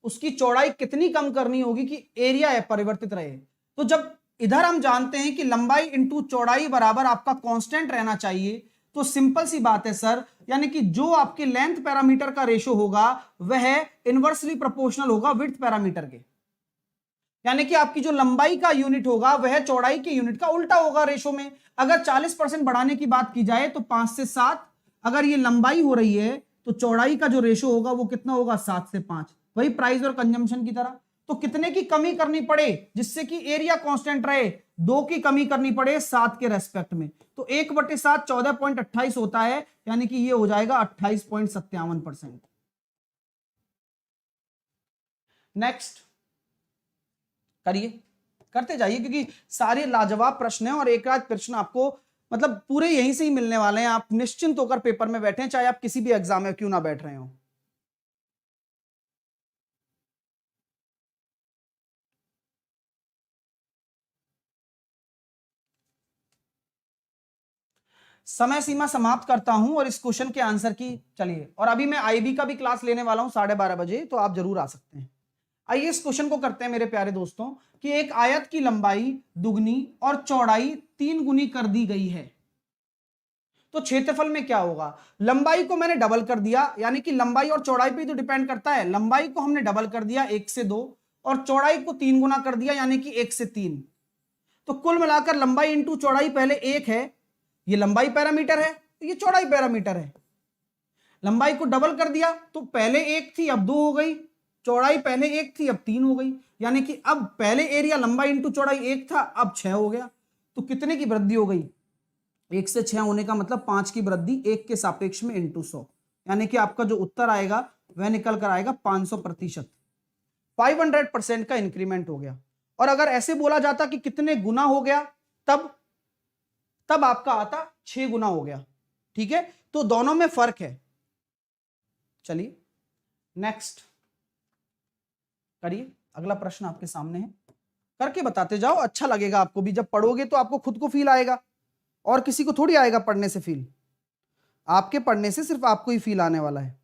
उसकी चौड़ाई कितनी कम करनी होगी कि एरिया परिवर्तित रहे। तो जब इधर हम जानते हैं कि लंबाई इंटू चौड़ाई बराबर आपका कांस्टेंट रहना चाहिए, तो सिंपल सी बात है सर, यानी कि जो आपके लेंथ पैरामीटर का रेशो होगा वह इनवर्सली प्रोपोर्शनल होगा विड्थ पैरामीटर के, यानी कि आपकी जो लंबाई का यूनिट होगा वह चौड़ाई के यूनिट का उल्टा होगा रेशो में। अगर 40% बढ़ाने की बात की जाए तो 5 से 7, अगर ये लंबाई हो रही है तो चौड़ाई का जो रेशो होगा वो कितना होगा, 7 से 5, वही प्राइस और कंजम्पशन की तरह। तो कितने की कमी करनी पड़े जिससे कि एरिया कांस्टेंट रहे, 2 की कमी करनी पड़े 7 के रेस्पेक्ट में, तो 1/7 14.28 होता है, यानी कि ये हो जाएगा 28.57%। नेक्स्ट करिए, करते जाइए, क्योंकि सारे लाजवाब प्रश्न हैं और एक आध प्रश्न आपको मतलब पूरे यहीं से ही मिलने वाले हैं। आप निश्चिंत होकर पेपर में बैठे, चाहे आप किसी भी एग्जाम में क्यों ना बैठ रहे हो। समय सीमा समाप्त करता हूं और इस क्वेश्चन के आंसर की चलिए, और अभी मैं आईबी का भी क्लास लेने वाला हूं 12:30 बजे, तो आप जरूर आ सकते हैं। आइए इस क्वेश्चन को करते हैं मेरे प्यारे दोस्तों, कि एक आयत की लंबाई दुगनी और चौड़ाई 3 गुनी कर दी गई है, तो क्षेत्रफल में क्या होगा। लंबाई को मैंने डबल कर दिया, यानी कि लंबाई और चौड़ाई पे तो डिपेंड करता है, लंबाई को हमने डबल कर दिया 1 से 2 और चौड़ाई को 3 गुना कर दिया, यानी कि 1 से 3। तो कुल मिलाकर लंबाई इंटू चौड़ाई पहले 1 है, ये लंबाई पैरामीटर है, ये चौड़ाई पैरामीटर है। लंबाई को डबल कर दिया तो पहले 1 थी अब 2 हो गई, चौड़ाई पहले 1 थी अब 3 हो गई, यानी कि अब पहले एरिया लंबाई इंटू चौड़ाई 1 था अब 6 हो गया। तो कितने की वृद्धि हो गई, 1 से 6 होने का मतलब 5 की वृद्धि 1 के सापेक्ष में इंटू 100, यानी कि आपका जो उत्तर आएगा वह निकल कर आएगा 500%, 500% का इंक्रीमेंट हो गया। और अगर ऐसे बोला जाता कि कितने गुना हो गया, तब आपका आता 6 गुना हो गया, ठीक है। तो दोनों में फर्क है। चलिए नेक्स्ट करिए, अगला प्रश्न आपके सामने है, करके बताते जाओ, अच्छा लगेगा आपको भी, जब पढ़ोगे तो आपको खुद को फील आएगा, और किसी को थोड़ी आएगा पढ़ने से फील, आपके पढ़ने से सिर्फ आपको ही फील आने वाला है।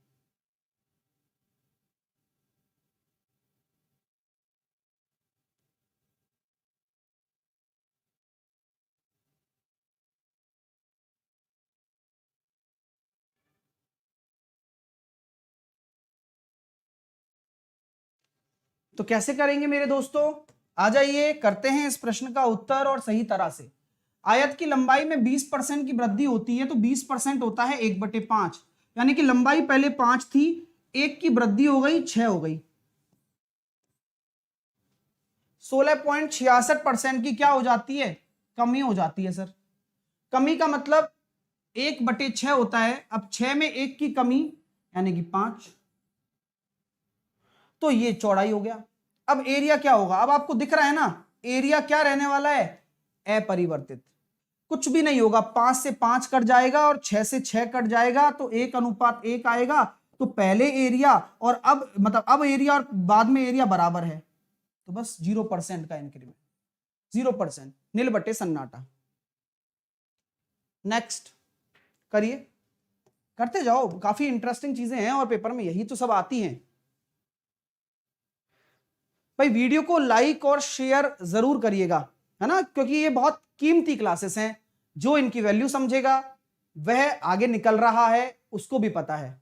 तो कैसे करेंगे मेरे दोस्तों, आ जाइए करते हैं इस प्रश्न का उत्तर और सही तरह से। आयत की लंबाई में 20% की वृद्धि होती है, तो 20% होता है 1/5, यानी कि लंबाई पहले 5 थी, 1 की वृद्धि हो गई 6 हो गई, 16.66% की क्या हो जाती है, कमी हो जाती है सर। कमी का मतलब 1/6 होता है, अब 6 में 1 की कमी यानी कि 5, तो ये चौड़ाई हो गया। अब एरिया क्या होगा, अब आपको दिख रहा है ना, एरिया क्या रहने वाला है, अपरिवर्तित, कुछ भी नहीं होगा, 5 से 5 कट जाएगा और 6 से 6 कट जाएगा, तो 1:1 आएगा। तो पहले एरिया और अब मतलब अब एरिया और बाद में एरिया बराबर है, तो बस 0% का इंक्रीमेंट, 0%, नील बटे सन्नाटा। नेक्स्ट करिए, करते जाओ, काफी इंटरेस्टिंग चीजें हैं और पेपर में यही तो सब आती हैं भाई। वीडियो को लाइक और शेयर जरूर करिएगा, है ना, क्योंकि ये बहुत कीमती क्लासेस हैं, जो इनकी वैल्यू समझेगा वह आगे निकल रहा है, उसको भी पता है।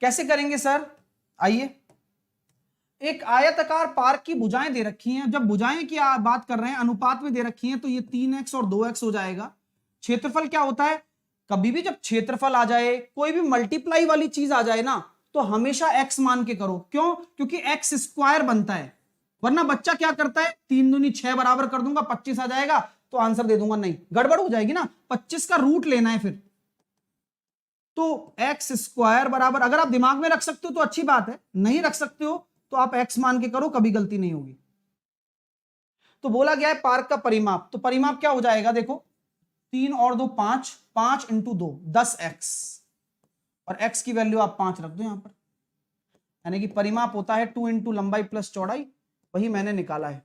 कैसे करेंगे सर, आइए, एक आयताकार पार्क की भुजाएं दे रखी हैं, जब भुजाएं की बात कर रहे हैं अनुपात में दे रखी हैं, तो ये 3x और 2x हो जाएगा। क्षेत्रफल क्या होता है, कभी भी जब क्षेत्रफल आ जाए, कोई भी मल्टीप्लाई वाली चीज आ जाए ना, तो हमेशा x मान के करो, क्यों, क्योंकि x² बनता है, वरना बच्चा क्या करता है, 3 दूनी 6 बराबर कर दूंगा 25 आ जाएगा, तो आंसर दे दूंगा, नहीं गड़बड़ हो जाएगी ना, 25 का रूट लेना है फिर। तो एक्स स्क्वायर बराबर, अगर आप दिमाग में रख सकते हो तो अच्छी बात है, नहीं रख सकते हो तो आप एक्स मान के करो, कभी गलती नहीं होगी। तो बोला गया है पार्क का परिमाप, तो परिमाप क्या हो जाएगा, देखो 3 और 2 5, 5 इंटू 2 10x, और x की वैल्यू आप 5 रख दो यहां पर, यानी कि परिमाप होता है 2 इंटू लंबाई प्लस चौड़ाई, वही मैंने निकाला है।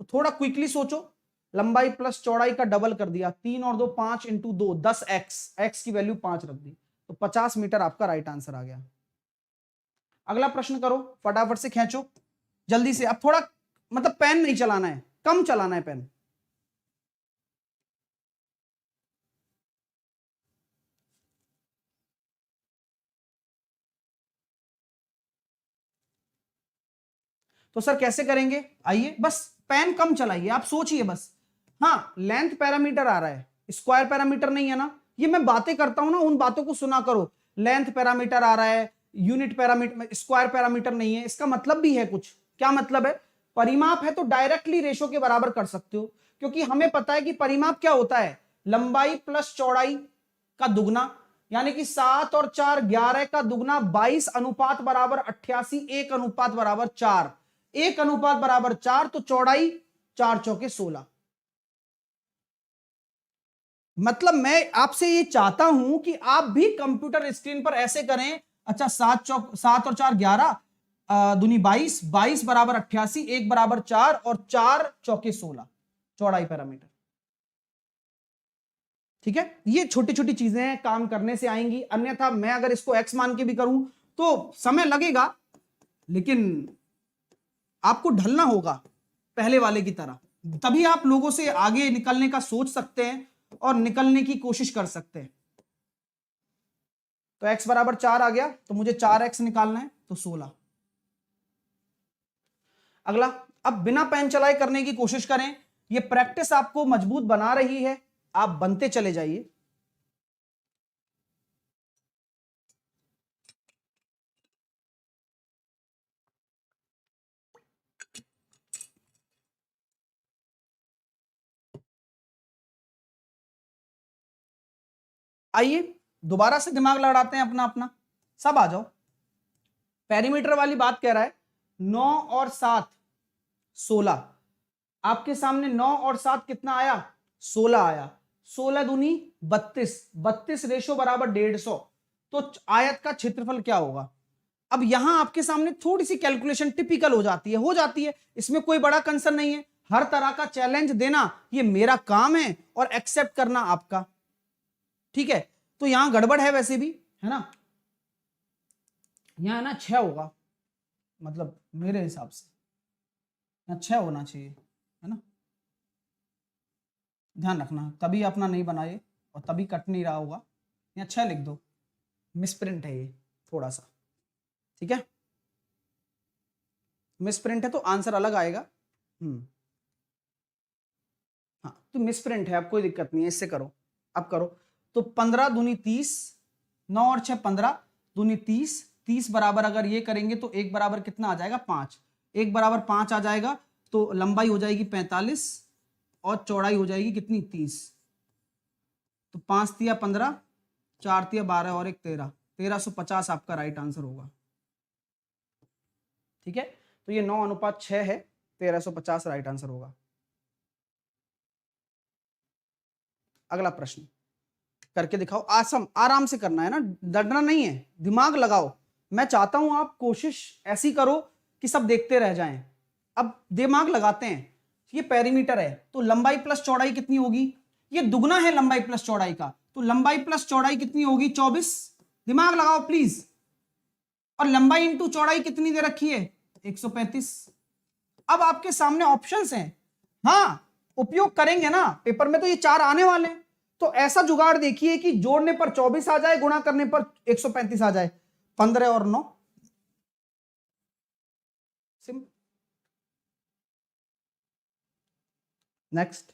तो थोड़ा क्विकली सोचो, लंबाई प्लस चौड़ाई का डबल कर दिया, 3 और 2 5 इंटू 2 10x, x की वैल्यू 5 रख दी, तो 50 मीटर आपका राइट आंसर आ गया। अगला प्रश्न करो, फटाफट से खींचो जल्दी से, अब थोड़ा मतलब पेन नहीं चलाना है, कम चलाना है पेन। तो सर कैसे करेंगे, आइए बस पेन कम चलाइए, आप सोचिए बस। हाँ लेंथ पैरामीटर आ रहा है, स्क्वायर पैरामीटर नहीं है ना, ये मैं बातें करता हूं ना, उन बातों को सुना करो। लेंथ पैरामीटर आ रहा है, यूनिट पैरामीटर, स्क्वायर पैरामीटर नहीं है, इसका मतलब भी है कुछ। क्या मतलब है, परिमाप है तो डायरेक्टली रेशो के बराबर कर सकते हो, क्योंकि हमें पता है कि परिमाप क्या होता है, लंबाई प्लस चौड़ाई का दुगना, यानी कि 7 और 4 11 का दुगना 22 अनुपात बराबर 88, 1 अनुपात बराबर 4, 1 अनुपात बराबर 4, तो चौड़ाई 4 चौके 16। मतलब मैं आपसे ये चाहता हूं कि आप भी कंप्यूटर स्क्रीन पर ऐसे करें, अच्छा 7 और 4 11, दूनी 22, 22 बराबर 88, 1 बराबर 4 और 4 चौके 16 चौड़ाई पैरामीटर। ठीक है, ये छोटी छोटी चीजें हैं, काम करने से आएंगी, अन्यथा मैं अगर इसको x मान के भी करूं तो समय लगेगा, लेकिन आपको ढलना होगा पहले वाले की तरह, तभी आप लोगों से आगे निकलने का सोच सकते हैं और निकलने की कोशिश कर सकते हैं। तो x बराबर 4 आ गया, तो मुझे 4x निकालना है, तो 16। अगला, अब बिना पेन चलाए करने की कोशिश करें, ये प्रैक्टिस आपको मजबूत बना रही है, आप बनते चले जाइए। आइए दोबारा से दिमाग लड़ाते हैं अपना अपना, सब आ जाओ। पेरीमीटर वाली बात कह रहा है 9 और 7 16, आपके सामने 9 और 7 कितना आया, 16 आया, 16 दूनी 32, 32 रेशो बराबर 150, तो आयत का क्षेत्रफल क्या होगा। अब यहां आपके सामने थोड़ी सी कैलकुलेशन टिपिकल हो जाती है, इसमें कोई बड़ा कंसर्न नहीं है, हर तरह का चैलेंज देना ये मेरा काम है और एक्सेप्ट करना आपका, ठीक है। तो यहां गड़बड़ है वैसे भी, है ना, यहां ना 6 होगा, मतलब मेरे हिसाब से यहां 6 होना चाहिए, है ना, ध्यान रखना कभी अपना नहीं बनाए और तभी कट नहीं रहा होगा, यहाँ 6 लिख दो, मिसप्रिंट है ये थोड़ा सा, ठीक है, मिसप्रिंट है तो आंसर अलग आएगा। हाँ तो मिसप्रिंट है, अब कोई दिक्कत नहीं है, इससे करो, अब करो। तो 15 दूनी 30, 9 और 6 15 दूनी 30, 30 बराबर अगर ये करेंगे तो 1 बराबर कितना आ जाएगा 5, 1 बराबर 5 आ जाएगा, तो लंबाई हो जाएगी 45 और चौड़ाई हो जाएगी कितनी 30, तो 5 तिया 15, 4 तिया 12 और 1 13, 1350 आपका राइट आंसर होगा, ठीक है। तो ये 9 अनुपात 6 है, 1350 राइट आंसर होगा। अगला प्रश्न करके दिखाओ, आराम से करना है ना, डरना नहीं है, दिमाग लगाओ, मैं चाहता हूं आप कोशिश ऐसी करो कि सब देखते रह जाएं। अब दिमाग लगाते हैं, ये पेरीमीटर है तो लंबाई प्लस चौड़ाई कितनी होगी, ये दुगना है लंबाई प्लस चौड़ाई का, तो लंबाई प्लस चौड़ाई कितनी होगी 24, दिमाग लगाओ प्लीज, और लंबाई इंटू चौड़ाई कितनी दे रखी है 135। अब आपके सामने ऑप्शंस हैं, हाँ उपयोग करेंगे ना, पेपर में तो ये 4 आने वाले हैं, तो ऐसा जुगाड़ देखिए कि जोड़ने पर 24 आ जाए, गुणा करने पर 135 आ जाए, 15 और 9 सिंपल। नेक्स्ट,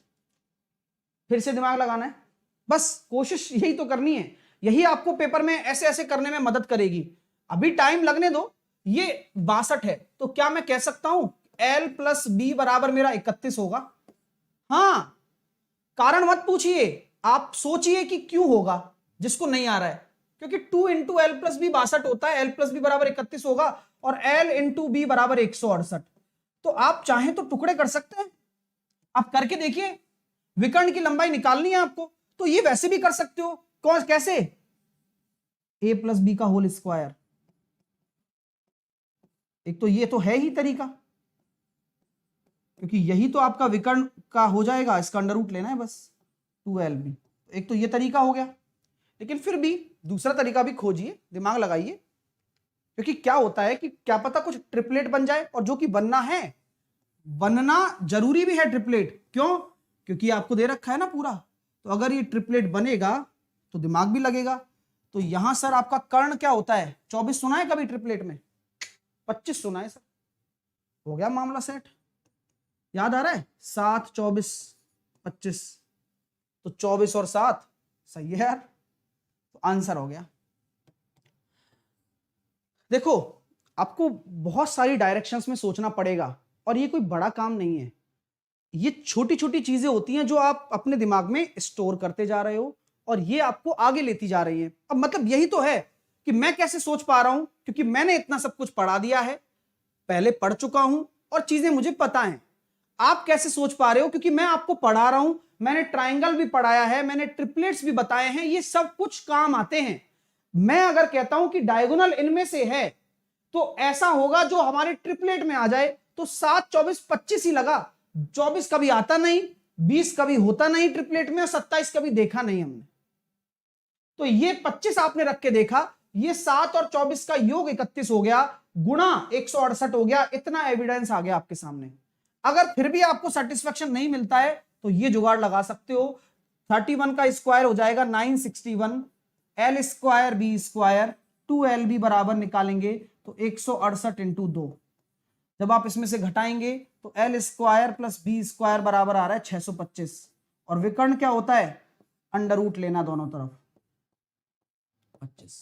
फिर से दिमाग लगाना है, बस कोशिश यही तो करनी है, यही आपको पेपर में ऐसे ऐसे करने में मदद करेगी। अभी टाइम लगने दो, ये 62 है, तो क्या मैं कह सकता हूं L प्लस बी बराबर मेरा 31 होगा, हाँ, कारण मत पूछिए, आप सोचिए कि क्यों होगा, जिसको नहीं आ रहा है, क्योंकि 2 इंटू एल प्लस बी 62 होता है, एल प्लस बी बराबर 31 होगा और एल इंटू बी बराबर 168। तो आप चाहें तो टुकड़े कर सकते हैं, आप करके देखिए, विकर्ण की लंबाई निकालनी है आपको, तो ये वैसे भी कर सकते हो। कौन कैसे? ए प्लस बी का होल स्क्वायर, एक तो ये तो है ही तरीका, क्योंकि यही तो आपका विकर्ण का हो जाएगा, इसका अंडर रूट लेना है बस, 2lb। एक तो ये तरीका हो गया, लेकिन फिर भी दूसरा तरीका भी खोजिए, दिमाग लगाइए, क्योंकि क्या होता है कि क्या पता कुछ ट्रिपलेट बन जाए, और जो कि बनना है, बनना जरूरी भी है ट्रिपलेट। क्यों? क्योंकि आपको दे रखा है ना पूरा, तो अगर ये ट्रिपलेट बनेगा तो दिमाग भी लगेगा। तो यहां सर आपका कर्ण क्या होता है? 24 सुना है कभी ट्रिपलेट में? 25 सुना है सर, हो गया मामला सेट। याद आ रहा है? 7 24 25, तो 24 और 7 सही है यार, तो आंसर हो गया। देखो, आपको बहुत सारी डायरेक्शंस में सोचना पड़ेगा, और ये कोई बड़ा काम नहीं है, ये छोटी छोटी चीजें होती हैं जो आप अपने दिमाग में स्टोर करते जा रहे हो, और ये आपको आगे लेती जा रही है। अब मतलब यही तो है कि मैं कैसे सोच पा रहा हूं, क्योंकि मैंने इतना सब कुछ पढ़ा दिया है, पहले पढ़ चुका हूं और चीजें मुझे पता हैं। आप कैसे सोच पा रहे हो? क्योंकि मैं आपको पढ़ा रहा हूं, मैंने ट्राइंगल भी पढ़ाया है, मैंने ट्रिपलेट्स भी बताए हैं, ये सब कुछ काम आते हैं। मैं अगर कहता हूं कि डायगोनल इनमें से है, तो ऐसा होगा जो हमारे ट्रिपलेट में आ जाए, तो 7 24 25 ही लगा, 24 कभी आता नहीं, 20 कभी होता नहीं ट्रिपलेट में, और 27 कभी देखा नहीं हमने। तो ये 25 आपने रख के देखा, ये 7 और 24 का योग 31 हो गया, गुणा 168 हो गया, इतना एविडेंस आ गया आपके सामने। अगर फिर भी आपको सेटिस्फेक्शन नहीं मिलता है, तो ये जुगाड़ लगा सकते हो, 31 का स्क्वायर हो जाएगा 961, L square B square, 2lb बराबर निकालेंगे तो 168 इंटू 2, जब आप इसमें से घटाएंगे तो L square plus B square बराबर आ रहा है 625, और विकर्ण क्या होता है? अंडर रूट लेना दोनों तरफ, 25,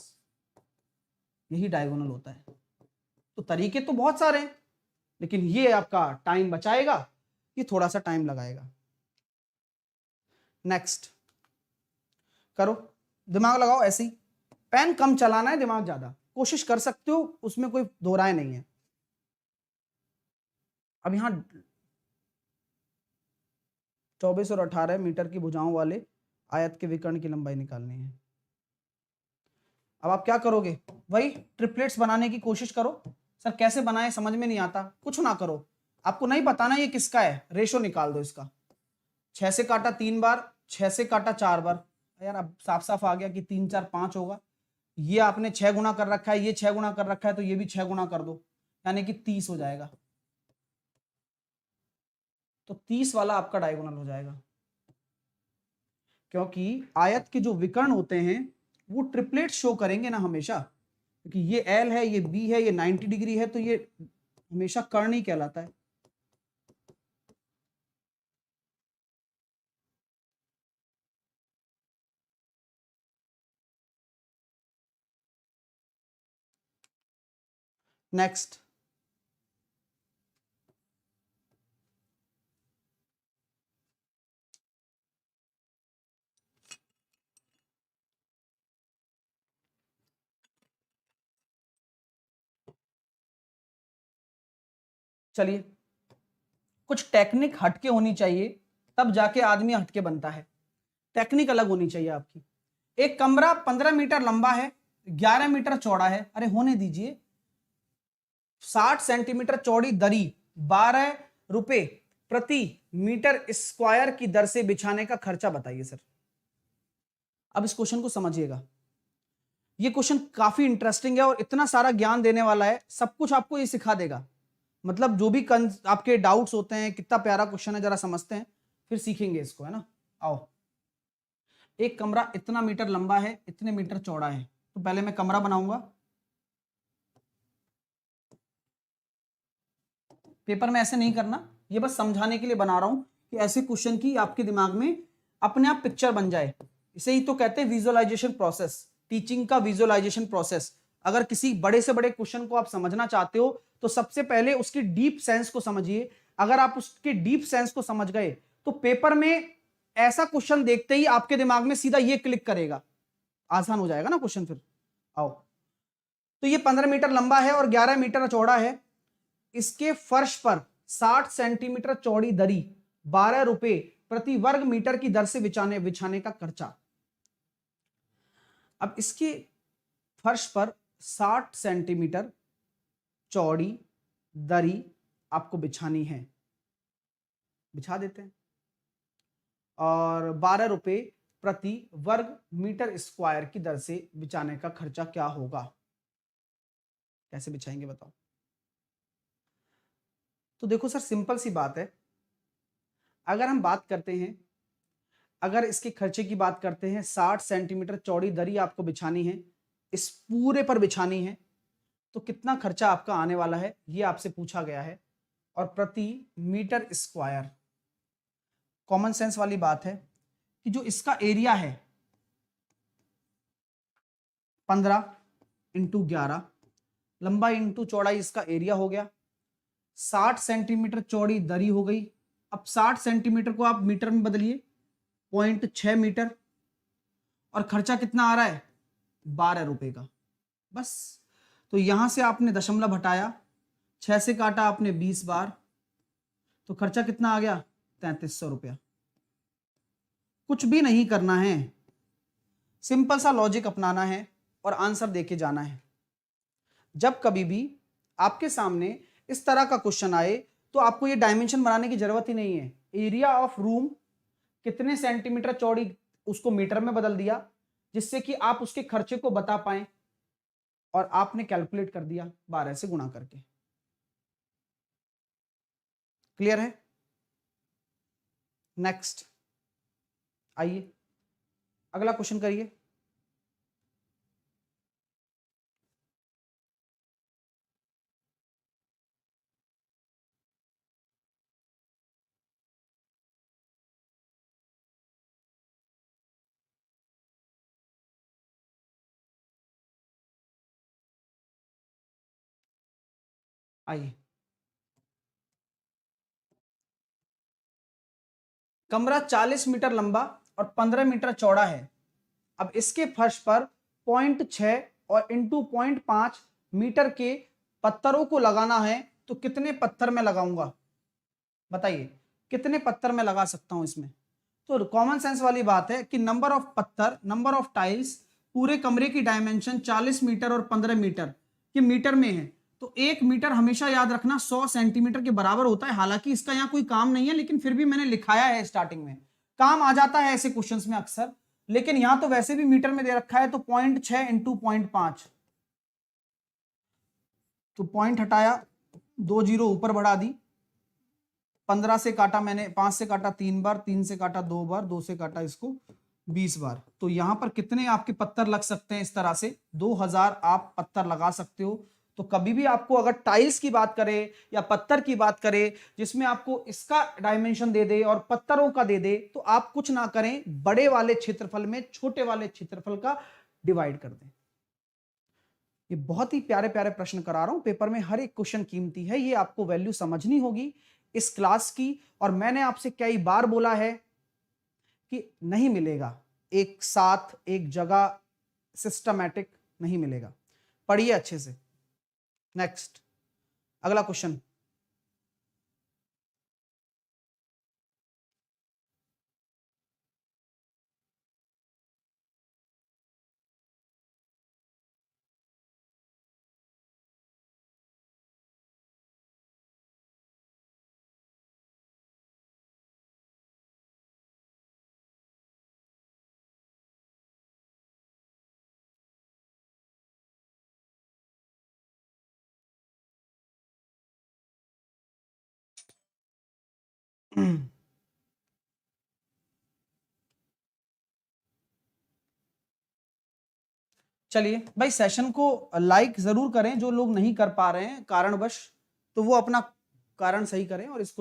यही डायगोनल होता है। तो तरीके तो बहुत सारे हैं, लेकिन ये आपका टाइम बचाएगा, ये थोड़ा सा टाइम लगाएगा। नेक्स्ट करो, दिमाग लगाओ, ऐसे ही पेन कम चलाना है, दिमाग ज्यादा, कोशिश कर सकते हो, उसमें कोई दो राय नहीं है। अब यहां 24 और 18 मीटर की भुजाओं वाले आयत के विकर्ण की लंबाई निकालनी है। अब आप क्या करोगे? वही ट्रिपलेट्स बनाने की कोशिश करो। सर कैसे बनाए समझ में नहीं आता, कुछ ना करो, आपको नहीं बताना ये किसका है, रेशो निकाल दो इसका, 6 से काटा 3 बार, 6 से काटा 4 बार, यार अब साफ साफ आ गया कि 3 4 5 होगा। ये आपने 6 गुना कर रखा है, ये 6 गुना कर रखा है, तो ये भी 6 गुना कर दो, यानी कि 30 हो जाएगा। तो 30 वाला आपका डायगोनल हो जाएगा, क्योंकि आयत के जो विकर्ण होते हैं वो ट्रिपलेट शो करेंगे ना हमेशा, क्योंकि ये एल है, ये बी है, ये 90 डिग्री है, तो ये हमेशा कर्ण ही कहलाता है। नेक्स्ट, चलिए, कुछ टेक्निक हटके होनी चाहिए, तब जाके आदमी हटके बनता है, टेक्निक अलग होनी चाहिए आपकी। एक कमरा 15 मीटर लंबा है, 11 मीटर चौड़ा है, अरे होने दीजिए, 60 सेंटीमीटर चौड़ी दरी 12 रुपए प्रति मीटर स्क्वायर की दर से बिछाने का खर्चा बताइए सर। अब इस क्वेश्चन को समझिएगा, ये क्वेश्चन काफी इंटरेस्टिंग है और इतना सारा ज्ञान देने वाला है, सब कुछ आपको ये सिखा देगा। मतलब जो भी आपके डाउट्स होते हैं, कितना प्यारा क्वेश्चन है, जरा समझते हैं फिर सीखेंगे इसको, है ना। आओ, एक कमरा इतना मीटर लंबा है, इतने मीटर चौड़ा है, तो पहले मैं कमरा बनाऊंगा, पेपर में ऐसे नहीं करना, ये बस समझाने के लिए बना रहा हूं कि ऐसे क्वेश्चन की आपके दिमाग में अपने आप पिक्चर बन जाए। इसे ही तो कहते हैं विजुअलाइजेशन प्रोसेस, टीचिंग का विजुअलाइजेशन प्रोसेस। अगर किसी बड़े से बड़े क्वेश्चन को आप समझना चाहते हो, तो सबसे पहले उसकी डीप सेंस को समझिए। अगर आप उसके डीप सेंस को समझ गए, तो पेपर में ऐसा क्वेश्चन देखते ही आपके दिमाग में सीधा ये क्लिक करेगा, आसान हो जाएगा ना क्वेश्चन फिर। आओ, तो ये 15 मीटर लंबा है और 11 मीटर चौड़ा है। इसके फर्श पर 60 सेंटीमीटर चौड़ी दरी 12 रुपए प्रति वर्ग मीटर की दर से बिछाने का खर्चा। अब इसके फर्श पर 60 सेंटीमीटर चौड़ी दरी आपको बिछानी है, बिछा देते हैं, और 12 रुपए प्रति वर्ग मीटर स्क्वायर की दर से बिछाने का खर्चा क्या होगा? कैसे बिछाएंगे बताओ? तो देखो सर, सिंपल सी बात है। अगर हम बात करते हैं, अगर इसके खर्चे की बात करते हैं, 60 सेंटीमीटर चौड़ी दरी आपको बिछानी है, इस पूरे पर बिछानी है, तो कितना खर्चा आपका आने वाला है ये आपसे पूछा गया है। और प्रति मीटर स्क्वायर, कॉमन सेंस वाली बात है कि जो इसका एरिया है 15 इंटू 11, लंबाई इंटू चौड़ाई इसका एरिया हो गया, 60 सेंटीमीटर चौड़ी दरी हो गई। अब 60 सेंटीमीटर को आप मीटर में बदलिए, 0.6 मीटर, और खर्चा कितना आ रहा है? 12 रुपए का, बस। तो यहां से आपने दशमलव हटाया, 6 से काटा आपने 20 बार, तो खर्चा कितना आ गया? 3300 रुपया। कुछ भी नहीं करना है, सिंपल सा लॉजिक अपनाना है और आंसर देके जाना है। जब कभी भी आपके सामने इस तरह का क्वेश्चन आए तो आपको ये डायमेंशन बनाने की जरूरत ही नहीं है। एरिया ऑफ रूम कितने सेंटीमीटर चौड़ी, उसको मीटर में बदल दिया, जिससे कि आप उसके खर्चे को बता पाए, और आपने कैलकुलेट कर दिया 12 से गुणा करके। क्लियर है? नेक्स्ट आइए, अगला क्वेश्चन करिए। आइए, कमरा 40 मीटर लंबा और 15 मीटर चौड़ा है। अब इसके फर्श पर 0.6 और इंटू 0.5 मीटर के पत्थरों को लगाना है, तो कितने पत्थर में लगाऊंगा? बताइए, कितने पत्थर में लगा सकता हूं इसमें? तो कॉमन सेंस वाली बात है कि नंबर ऑफ पत्थर, नंबर ऑफ टाइल्स, पूरे कमरे की डायमेंशन 40 मीटर और 15 मीटर के मीटर में है, तो 1 मीटर हमेशा याद रखना 100 सेंटीमीटर के बराबर होता है। हालांकि इसका यहाँ कोई काम नहीं है, लेकिन फिर भी मैंने लिखाया है, स्टार्टिंग में काम आ जाता है ऐसे क्वेश्चंस में अक्सर, लेकिन यहां तो वैसे भी मीटर में दे रखा है, तो 0.6 इंटू 0.5, तो पॉइंट हटाया, 2 जीरो ऊपर बढ़ा दी, 15 से काटा मैंने, 5 से काटा 3 बार, 3 से काटा 2 बार, 2 से काटा इसको 20 बार। तो यहां पर कितने आपके पत्थर लग सकते हैं? इस तरह से 2000 आप पत्थर लगा सकते हो। तो कभी भी आपको अगर टाइल्स की बात करें या पत्थर की बात करें, जिसमें आपको इसका डायमेंशन दे दे और पत्थरों का दे दे, तो आप कुछ ना करें, बड़े वाले क्षेत्रफल में छोटे वाले क्षेत्रफल का डिवाइड कर दें। ये बहुत ही प्यारे प्यारे प्रश्न करा रहा हूं, पेपर में हर एक क्वेश्चन कीमती है, ये आपको वैल्यू समझनी होगी इस क्लास की। और मैंने आपसे कई बार बोला है कि नहीं मिलेगा एक साथ एक जगह सिस्टमैटिक, नहीं मिलेगा, पढ़िए अच्छे से। नेक्स्ट, अगला क्वेश्चन। चलिए भाई, सेशन को लाइक जरूर करें, जो लोग नहीं कर पा रहे हैं कारणवश, तो वो अपना कारण सही करें और इस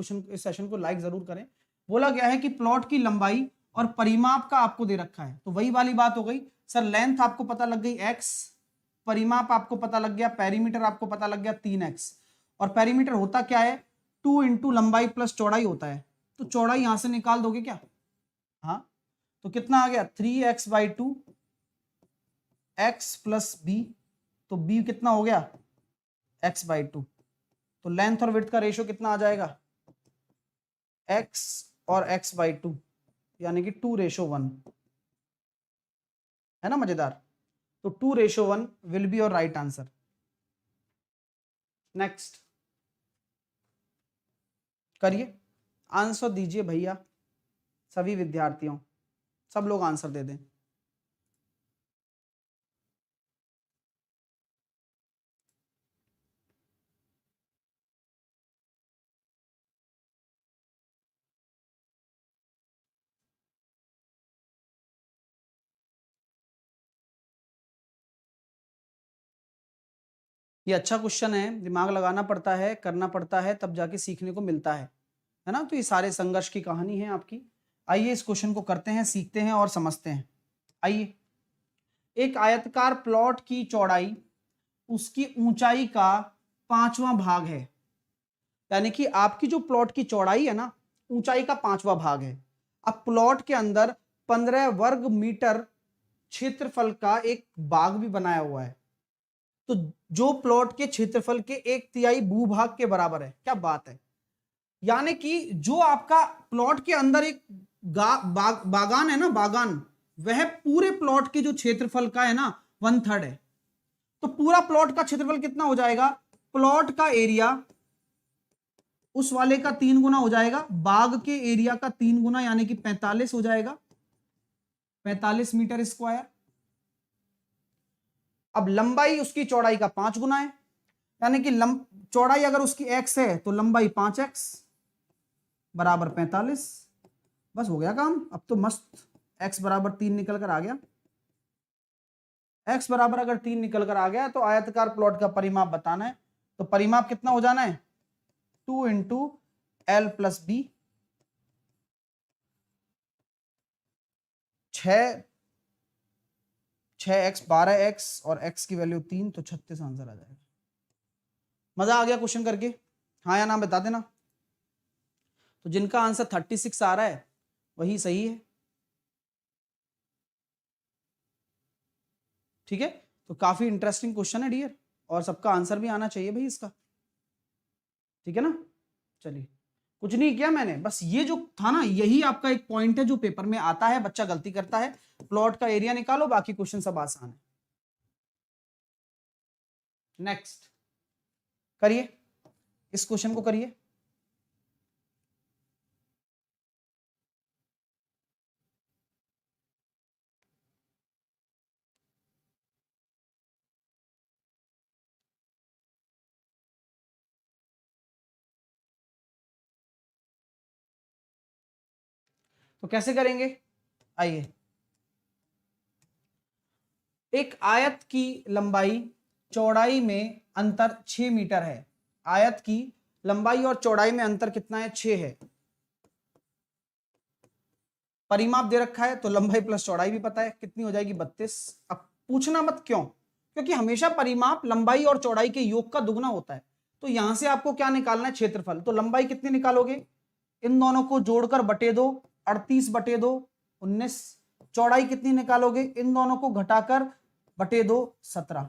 सेशन को लाइक जरूर करें। बोला गया है कि प्लॉट की लंबाई और परिमाप का आपको दे रखा है, तो वही वाली बात हो गई सर। लेंथ आपको पता लग गई x, परिमाप आपको पता लग गया, पेरीमीटर आपको पता लग गया 3x। और पेरीमीटर होता क्या है? 2 इंटू लंबाई प्लस चौड़ाई होता है। तो तो चौड़ाई यहां से निकाल दोगे क्या? हाँ, तो कितना आ गया 3x/2 x प्लस बी, तो b कितना हो गया x/2, तो लेंथ और विड्थ का रेशियो कितना आ जाएगा x और x/2 यानी कि 2:1, है ना मजेदार। तो 2:1 will be your right answer. Next करिए, आंसर दीजिए भैया, सभी विद्यार्थियों, सब लोग आंसर दे दें। ये अच्छा क्वेश्चन है, दिमाग लगाना पड़ता है, करना पड़ता है, तब जाके सीखने को मिलता है ना। तो ये सारे संघर्ष की कहानी है आपकी। आइए इस क्वेश्चन को करते हैं, सीखते हैं और समझते हैं। आइए, एक आयताकार प्लॉट की चौड़ाई उसकी ऊंचाई का 5वां भाग है, यानी कि आपकी जो प्लॉट की चौड़ाई है ना, ऊंचाई का 5वां भाग है। अब प्लॉट के अंदर 15 वर्ग मीटर क्षेत्रफल का एक बाग भी बनाया हुआ है, तो जो प्लॉट के क्षेत्रफल के 1/3 भूभाग के बराबर है। क्या बात है, यानी कि जो आपका प्लॉट के अंदर एक बागान है ना, बागान, वह पूरे प्लॉट के जो क्षेत्रफल का है ना 1/3 है। तो पूरा प्लॉट का क्षेत्रफल कितना हो जाएगा, प्लॉट का एरिया उस वाले का 3 गुना हो जाएगा, बाग के एरिया का 3 गुना, यानी कि 45 हो जाएगा, 45 मीटर स्क्वायर। अब लंबाई उसकी चौड़ाई का 5 गुना है, यानी कि चौड़ाई अगर उसकी x है तो लंबाई 5x बराबर 45। बस हो गया काम। अब तो मस्त x बराबर 3 निकल कर आ गया। x बराबर अगर 3 निकल कर आ गया तो आयताकार प्लॉट का परिमाप बताना है। तो परिमाप कितना हो जाना है 2 × L + B, 6x 12x और x की वैल्यू 3, तो 36 आंसर आ जाएगा। मजा आ गया क्वेश्चन करके? हाँ या ना बता देना। तो जिनका आंसर 36 आ रहा है वही सही है, ठीक है। तो काफी इंटरेस्टिंग क्वेश्चन है डियर, और सबका आंसर भी आना चाहिए भाई इसका, ठीक है ना। चलिए, कुछ नहीं किया मैंने, बस ये जो था ना, यही आपका एक पॉइंट है जो पेपर में आता है, बच्चा गलती करता है। प्लॉट का एरिया निकालो, बाकी क्वेश्चन सब आसान है। नेक्स्ट करिए, इस क्वेश्चन को करिए। तो कैसे करेंगे, आइए। एक आयत की लंबाई चौड़ाई में अंतर 6 मीटर है। आयत की लंबाई और चौड़ाई में अंतर कितना है, 6 है। परिमाप दे रखा है तो लंबाई प्लस चौड़ाई भी पता है, कितनी हो जाएगी 32। अब पूछना मत क्यों, क्योंकि हमेशा परिमाप लंबाई और चौड़ाई के योग का दुगना होता है। तो यहां से आपको क्या निकालना है, क्षेत्रफल। तो लंबाई कितनी निकालोगे, इन दोनों को जोड़कर बटे दो, 38/2 19। चौड़ाई कितनी निकालोगे, इन दोनों को घटाकर बटे दो, 17।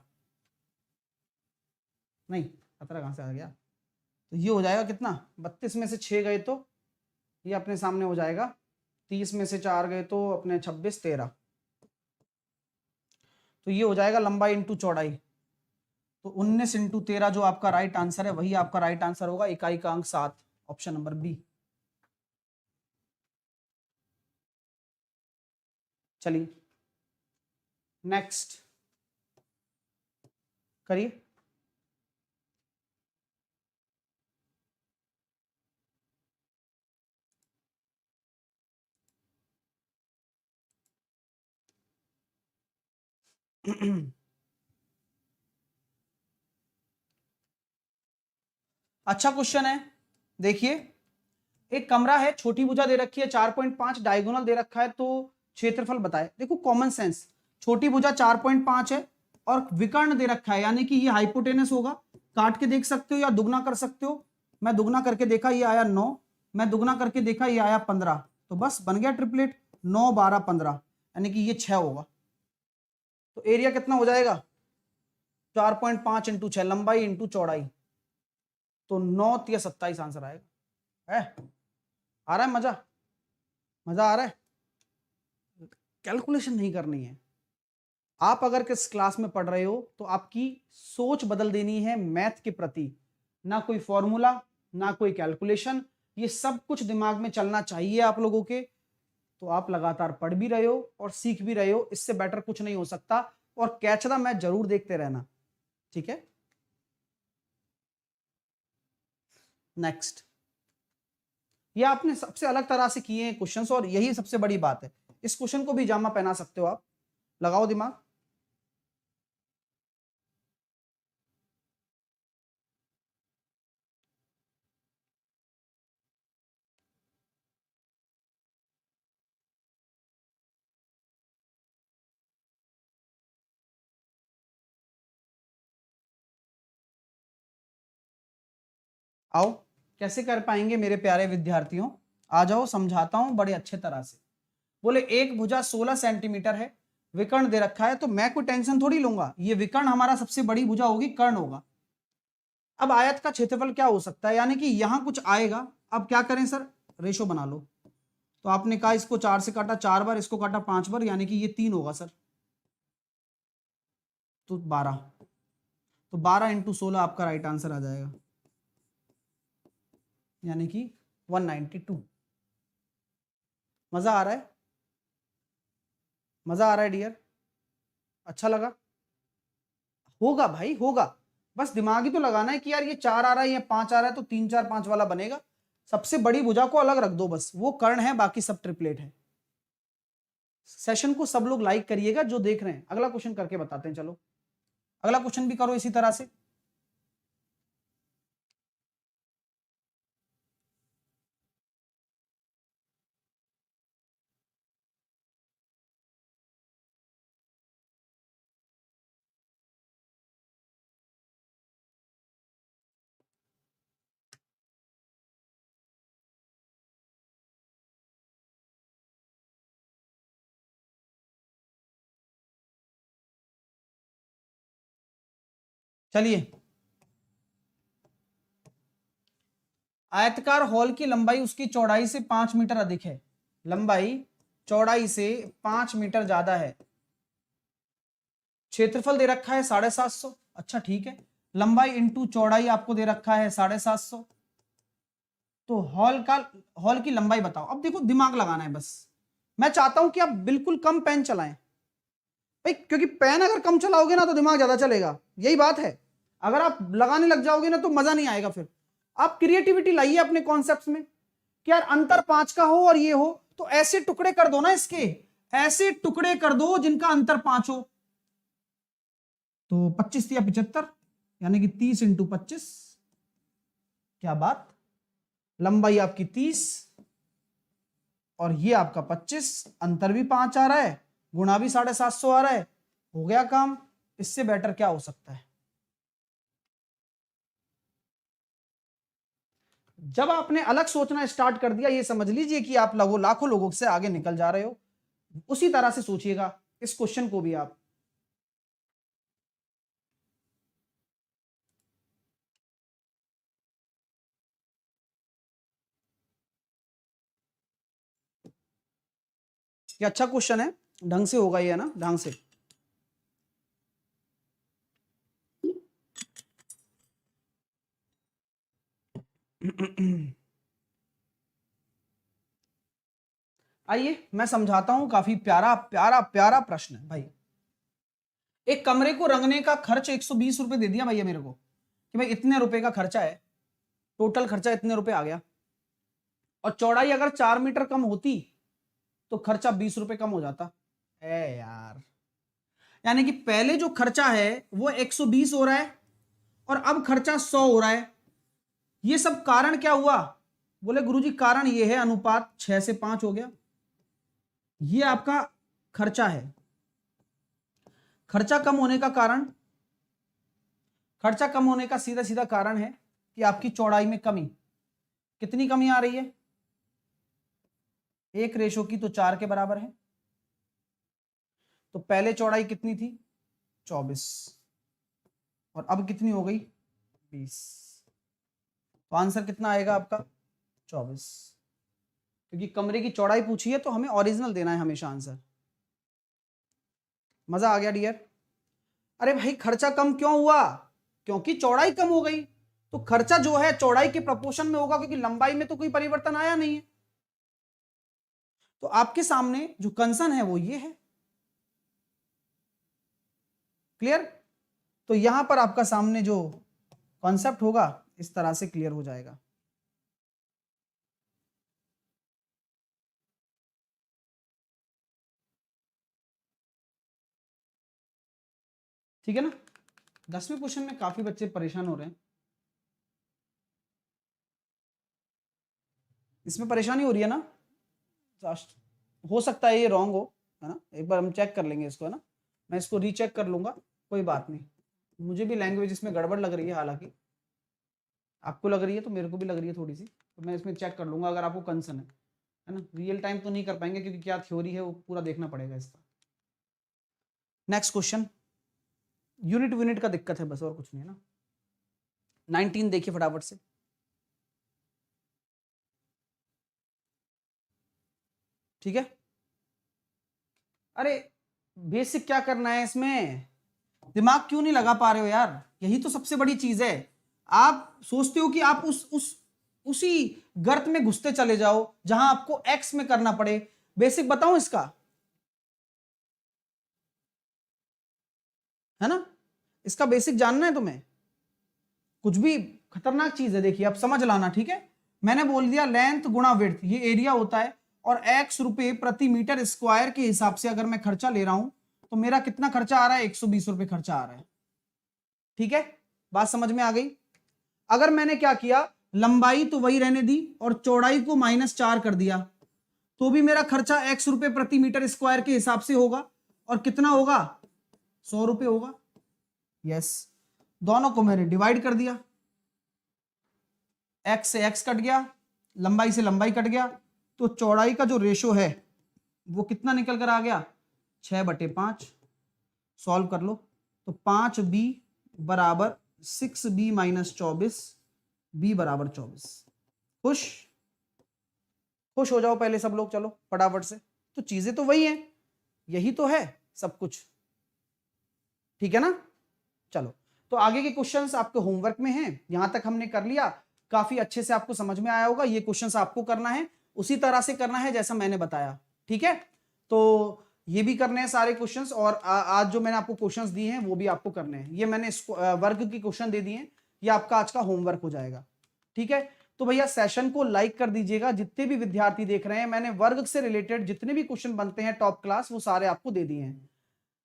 नहीं 17 कहां से आ गया, तो ये हो जाएगा कितना, 32 में से 6 गए तो ये अपने सामने हो जाएगा, 30 में से 4 गए तो अपने 26 13। तो ये हो जाएगा लंबाई इंटू चौड़ाई। तो 19 × 13 जो आपका राइट आंसर है वही आपका राइट आंसर होगा। इकाई का अंक 7, ऑप्शन नंबर बी। चलिए नेक्स्ट करिए। अच्छा क्वेश्चन है, देखिए। एक कमरा है, छोटी भुजा दे रखी है, 4.5 डायगोनल दे रखा है, तो क्षेत्रफल बताए। देखो कॉमन सेंस, छोटी भुजा 4.5 है और विकर्ण दे रखा है, यानी कि ये हाइपोटेनस होगा। काट के देख सकते हो या दुगना कर सकते हो। मैं दुगना करके देखा, ये आया 9, मैं दुगना करके देखा, ये आया 15, तो बस बन गया ट्रिपलेट। 9 12 15, यानी कि ये 6 होगा। तो एरिया कितना हो जाएगा? 4.5 इंटू 6, लंबाई इंटू चौड़ाई, तो 9 या 27 आंसर आएगा। है आ रहा है मजा? मजा आ रहा है? कैलकुलेशन नहीं करनी है। आप अगर किस क्लास में पढ़ रहे हो तो आपकी सोच बदल देनी है मैथ के प्रति। ना कोई फॉर्मूला, ना कोई कैलकुलेशन, ये सब कुछ दिमाग में चलना चाहिए आप लोगों के। तो आप लगातार पढ़ भी रहे हो और सीख भी रहे हो, इससे बेटर कुछ नहीं हो सकता। और कैच द मैच जरूर देखते रहना, ठीक है? नेक्स्ट, ये आपने सबसे अलग तरह से किए हैं क्वेश्चंस, और यही सबसे बड़ी बात है। इस क्वेश्चन को भी जामा पहना सकते हो आप। लगाओ दिमाग। आओ, कैसे कर पाएंगे मेरे प्यारे विद्यार्थियों? आ जाओ, समझाता हूं बड़े अच्छे तरह से। बोले एक भुजा 16 सेंटीमीटर है, विकर्ण दे रखा है, तो मैं कोई टेंशन थोड़ी लूंगा, ये विकर्ण हमारा सबसे बड़ी भुजा होगी, कर्ण होगा। अब आयत का क्षेत्रफल क्या हो सकता है, यानी कि यहां कुछ आएगा। अब क्या करें सर? रेशो बना लो। तो आपने कहा इसको 4 से काटा 4 बार, इसको काटा 5 बार, यानी कि ये 3 होगा सर, तो 12। तो 12 इंटू 16 आपका राइट आंसर आ जाएगा, यानी कि 192। मजा आ रहा है? मजा आ रहा है डियर? अच्छा लगा? होगा भाई, होगा। बस दिमाग ही तो लगाना है कि यार ये 4 आ रहा है, ये 5 आ रहा है, तो 3 4 5 वाला बनेगा। सबसे बड़ी भुजा को अलग रख दो, बस वो कर्ण है, बाकी सब ट्रिपलेट है। सेशन को सब लोग लाइक करिएगा जो देख रहे हैं। अगला क्वेश्चन करके बताते हैं, चलो अगला क्वेश्चन भी करो इसी तरह से। चलिए, आयतकार हॉल की लंबाई उसकी चौड़ाई से 5 मीटर अधिक है। लंबाई चौड़ाई से 5 मीटर ज्यादा है। क्षेत्रफल दे रखा है 750। अच्छा ठीक है, लंबाई इंटू चौड़ाई आपको दे रखा है 750। तो हॉल की लंबाई बताओ। अब देखो, दिमाग लगाना है बस। मैं चाहता हूं कि आप बिल्कुल कम पेन चलाएं भाई, क्योंकि पेन अगर कम चलाओगे ना तो दिमाग ज्यादा चलेगा, यही बात है। अगर आप लगाने लग जाओगे ना तो मजा नहीं आएगा। फिर आप क्रिएटिविटी लाइए अपने कॉन्सेप्ट्स में कि यार अंतर 5 का हो और ये हो, तो ऐसे टुकड़े कर दो ना इसके, ऐसे टुकड़े कर दो जिनका अंतर 5 हो। तो 25 या 75, यानी कि 30 इंटू 25। क्या बात, लंबाई आपकी 30 और ये आपका 25, अंतर भी 5 आ रहा है, गुणा भी 750 आ रहा है। हो गया काम। इससे बेटर क्या हो सकता है? जब आपने अलग सोचना स्टार्ट कर दिया, ये समझ लीजिए कि आप लाखों लोगों से आगे निकल जा रहे हो। उसी तरह से सोचिएगा इस क्वेश्चन को भी आप। ये अच्छा क्वेश्चन है, ढंग से होगा ये, ना ढंग से। आइए मैं समझाता हूं। काफी प्यारा प्यारा प्यारा प्रश्न है भाई। एक कमरे को रंगने का खर्च 120 रुपए दे दिया भैया मेरे को, कि भाई इतने रुपए का खर्चा है, टोटल खर्चा इतने रुपए आ गया। और चौड़ाई अगर 4 मीटर कम होती तो खर्चा 20 रुपए कम हो जाता। ए यार, यानी कि पहले जो खर्चा है वो 120 हो रहा है और अब खर्चा 100 हो रहा है। ये सब कारण क्या हुआ? बोले गुरुजी कारण ये है, अनुपात 6 से 5 हो गया। ये आपका खर्चा है। खर्चा कम होने का कारण, खर्चा कम होने का सीधा सीधा कारण है कि आपकी चौड़ाई में कमी। कितनी कमी आ रही है? 1 की तो 4 के बराबर है। तो पहले चौड़ाई कितनी थी? 24 और अब कितनी हो गई? 20। तो आंसर कितना आएगा आपका? 24। क्योंकि कमरे की चौड़ाई पूछी है तो हमें ओरिजिनल देना है हमेशा आंसर। मजा आ गया डियर? अरे भाई खर्चा कम क्यों हुआ? क्योंकि चौड़ाई कम हो गई। तो खर्चा जो है चौड़ाई के प्रपोर्शन में होगा, क्योंकि लंबाई में तो कोई परिवर्तन आया नहीं है। तो आपके सामने जो कंसर्न है वो ये है। क्लियर? तो यहां पर आपका सामने जो कॉन्सेप्ट होगा इस तरह से क्लियर हो जाएगा। ठीक है ना? 10वें क्वेश्चन में काफी बच्चे परेशान हो रहे हैं। इसमें परेशानी हो रही है ना? हो सकता है ये रॉन्ग हो, है ना? एक बार हम चेक कर लेंगे इसको, है ना? मैं इसको रीचेक कर लूंगा, कोई बात नहीं। मुझे भी लैंग्वेज इसमें गड़बड़ लग रही है, हालांकि आपको लग रही है तो मेरे को भी लग रही है थोड़ी सी, तो मैं इसमें चेक कर लूंगा अगर आपको कंसर्न है ना? रियल टाइम तो नहीं कर पाएंगे क्योंकि क्या थ्योरी है वो पूरा देखना पड़ेगा इसका। नेक्स्ट क्वेश्चन, यूनिट का दिक्कत है बस, और कुछ नहीं है ना। 19 देखिए फटाफट से। ठीक है? अरे बेसिक क्या करना है इसमें? दिमाग क्यों नहीं लगा पा रहे हो यार? यही तो सबसे बड़ी चीज है। आप सोचते हो कि आप उसी गर्त में घुसते चले जाओ जहां आपको एक्स में करना पड़े। बेसिक बताऊं इसका, है ना? इसका बेसिक जानना है तुम्हें? कुछ भी खतरनाक चीज है, देखिए आप समझ लाना। ठीक है? मैंने बोल दिया लेंथ गुणा विड्थ, ये एरिया होता है, और x रुपए प्रति मीटर स्क्वायर के हिसाब से अगर मैं खर्चा ले रहा हूं तो मेरा कितना खर्चा आ रहा है? 120 रुपए खर्चा आ रहा है। ठीक है? बात समझ में आ गई? अगर मैंने क्या किया, लंबाई तो वही रहने दी और चौड़ाई को -4 कर दिया, तो भी मेरा खर्चा x रुपए प्रति मीटर स्क्वायर के हिसाब से होगा। और कितना होगा? 100 रुपए होगा। यस, दोनों को मैंने डिवाइड कर दिया, x से x कट गया, लंबाई से लंबाई कट गया, तो चौड़ाई का जो रेशो है वो कितना निकल कर आ गया? 6/5। सॉल्व कर लो तो 5b बराबर 6b - 24, b बराबर 24। खुश? खुश हो जाओ पहले सब लोग, चलो फटाफट से। तो चीजें तो वही हैं, यही तो है सब कुछ। ठीक है ना? चलो, तो आगे के क्वेश्चंस आपके होमवर्क में हैं, यहां तक हमने कर लिया। काफी अच्छे से आपको समझ में आया होगा। ये क्वेश्चंस आपको करना है उसी तरह से करना है जैसा मैंने बताया। ठीक है? तो ये भी करने हैं सारे क्वेश्चंस, और आज जो मैंने आपको क्वेश्चंस दिए हैं वो भी आपको करने हैं। ये मैंने वर्ग की क्वेश्चन दे दिए हैं, ये आपका आज का होमवर्क हो जाएगा। ठीक है? तो भैया सेशन को लाइक कर दीजिएगा, जितने भी विद्यार्थी देख रहे हैं। मैंने वर्ग से रिलेटेड जितने भी क्वेश्चन बनते हैं टॉप क्लास, वो सारे आपको दे दिए हैं।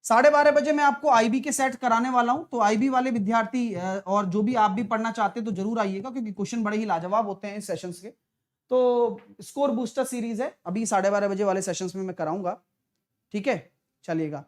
12:30 बजे मैं आपको आईबी के सेट कराने वाला हूं, तो आईबी वाले विद्यार्थी और जो भी आप भी पढ़ना चाहते हैं तो जरूर आइएगा, क्योंकि क्वेश्चन बड़े ही लाजवाब होते हैं इस सेशंस के। तो स्कोर बूस्टर सीरीज है, अभी 12:30 बजे वाले सेशंस में मैं कराऊंगा। ठीक है? चलिएगा।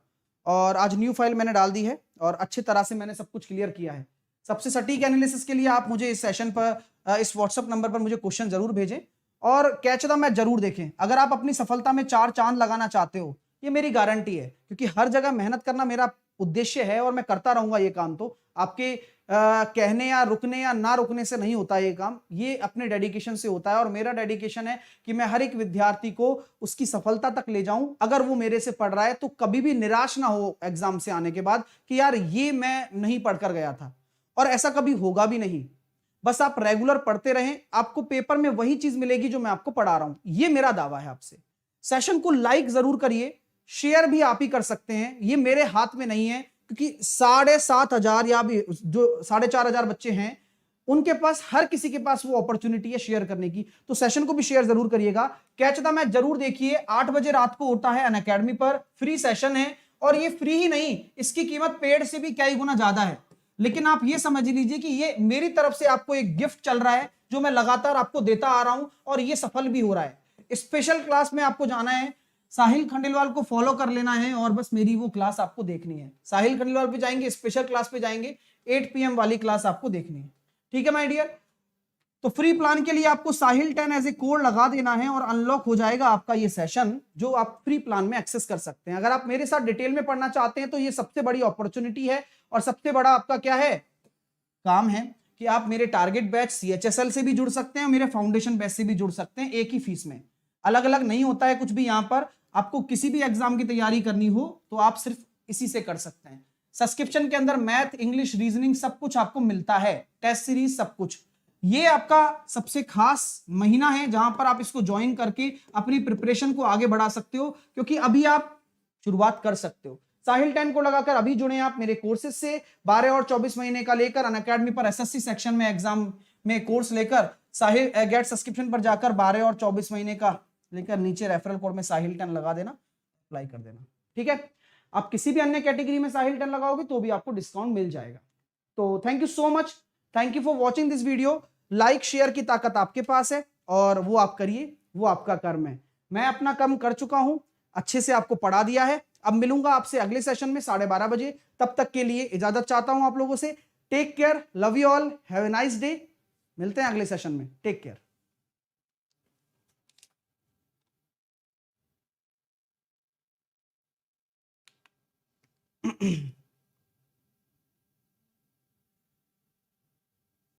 और आज न्यू फाइल मैंने डाल दी है और अच्छी तरह से मैंने सब कुछ क्लियर किया है। सबसे सटीक एनालिसिस के लिए आप मुझे इस सेशन पर इस व्हाट्सएप नंबर पर मुझे क्वेश्चन जरूर भेजें, और कैच द मैच जरूर देखें। अगर आप अपनी सफलता में 4 चांद लगाना चाहते हो, ये मेरी गारंटी है, क्योंकि हर जगह मेहनत करना मेरा उद्देश्य है और मैं करता रहूंगा ये काम। तो आपके कहने या रुकने या ना रुकने से नहीं होता ये काम, ये अपने डेडिकेशन से होता है। और मेरा डेडिकेशन है कि मैं हर एक विद्यार्थी को उसकी सफलता तक ले जाऊं। अगर वो मेरे से पढ़ रहा है तो कभी भी निराश ना हो एग्जाम से आने के बाद कि यार ये मैं नहीं पढ़कर गया था, और ऐसा कभी होगा भी नहीं। बस आप रेगुलर पढ़ते रहें, आपको पेपर में वही चीज मिलेगी जो मैं आपको पढ़ा रहा हूं, ये मेरा दावा है आपसे। सेशन को लाइक जरूर करिए, शेयर भी आप ही कर सकते हैं, ये मेरे हाथ में नहीं है, क्योंकि 7,500 या भी जो 4,500 बच्चे हैं उनके पास, हर किसी के पास वो अपॉर्चुनिटी है शेयर करने की। तो सेशन को भी शेयर जरूर करिएगा। कैच द मैच जरूर देखिए, 8 बजे रात को होता है अनअकैडमी पर, फ्री सेशन है। और ये फ्री ही नहीं, इसकी कीमत पेड से भी कई गुना ज्यादा है। लेकिन आप ये समझ लीजिए कि ये मेरी तरफ से आपको एक गिफ्ट चल रहा है जो मैं लगातार आपको देता आ रहा हूं, और ये सफल भी हो रहा है। स्पेशल क्लास में आपको जाना है, साहिल खंडेलवाल को फॉलो कर लेना है, और बस मेरी वो क्लास आपको देखनी है। साहिल खंडेलवाल पे जाएंगे, स्पेशल क्लास पे जाएंगे, 8 PM वाली क्लास आपको देखनी है। ठीक है माय डियर? तो फ्री प्लान के लिए आपको साहिल 10 एज ए कोड लगा देना है और अनलॉक हो जाएगा आपका ये सेशन, जो आप फ्री प्लान में एक्सेस कर सकते हैं। अगर आप मेरे साथ डिटेल में पढ़ना चाहते हैं तो ये सबसे बड़ी अपॉर्चुनिटी है और सबसे बड़ा आपका क्या है काम है कि आप मेरे टारगेट बैच CHSL से भी जुड़ सकते हैं और मेरे फाउंडेशन बैच से भी जुड़ सकते हैं, एक ही फीस में। अलग अलग नहीं होता है कुछ भी। यहां पर आपको किसी भी एग्जाम की तैयारी करनी हो तो आप सिर्फ इसी से कर सकते हैं। सब्सक्रिप्शन के अंदर मैथ, इंग्लिश, रीजनिंग सब कुछ आपको मिलता है, टेस्ट सीरीज सब कुछ। ये आपका सबसे खास महीना है जहां पर आप इसको ज्वाइन करके अपनी प्रिपरेशन को आगे बढ़ा सकते हो, क्योंकि अभी आप शुरुआत कर सकते हो। साहिल 10 को लगाकर अभी जुड़े आप मेरे कोर्सेज से। 12 और 24 महीने का लेकर अनअकैडमी पर SSC सेक्शन में एग्जाम में कोर्स लेकर साहिल गेट सब्सक्रिप्शन पर जाकर 12 और 24 महीने का लेकर नीचे रेफरल कोड में साहिल 10 लगा देना, अप्लाई कर देना। ठीक है, आप किसी भी अन्य कैटेगरी में साहिल 10 लगाओगे तो भी आपको डिस्काउंट मिल जाएगा। तो thank you so much, thank you for watching this video. Like share की ताकत आपके पास है और वो आप करिए, वो आपका कर्म है। मैं अपना कर्म कर चुका हूं, अच्छे से आपको पढ़ा दिया है। अब मिलूंगा आपसे अगले सेशन में 12:30 बजे। तब तक के लिए इजाजत चाहता हूं आप लोगों से। Take care, love you all, have a nice day. मिलते हैं अगले सेशन में, टेक केयर।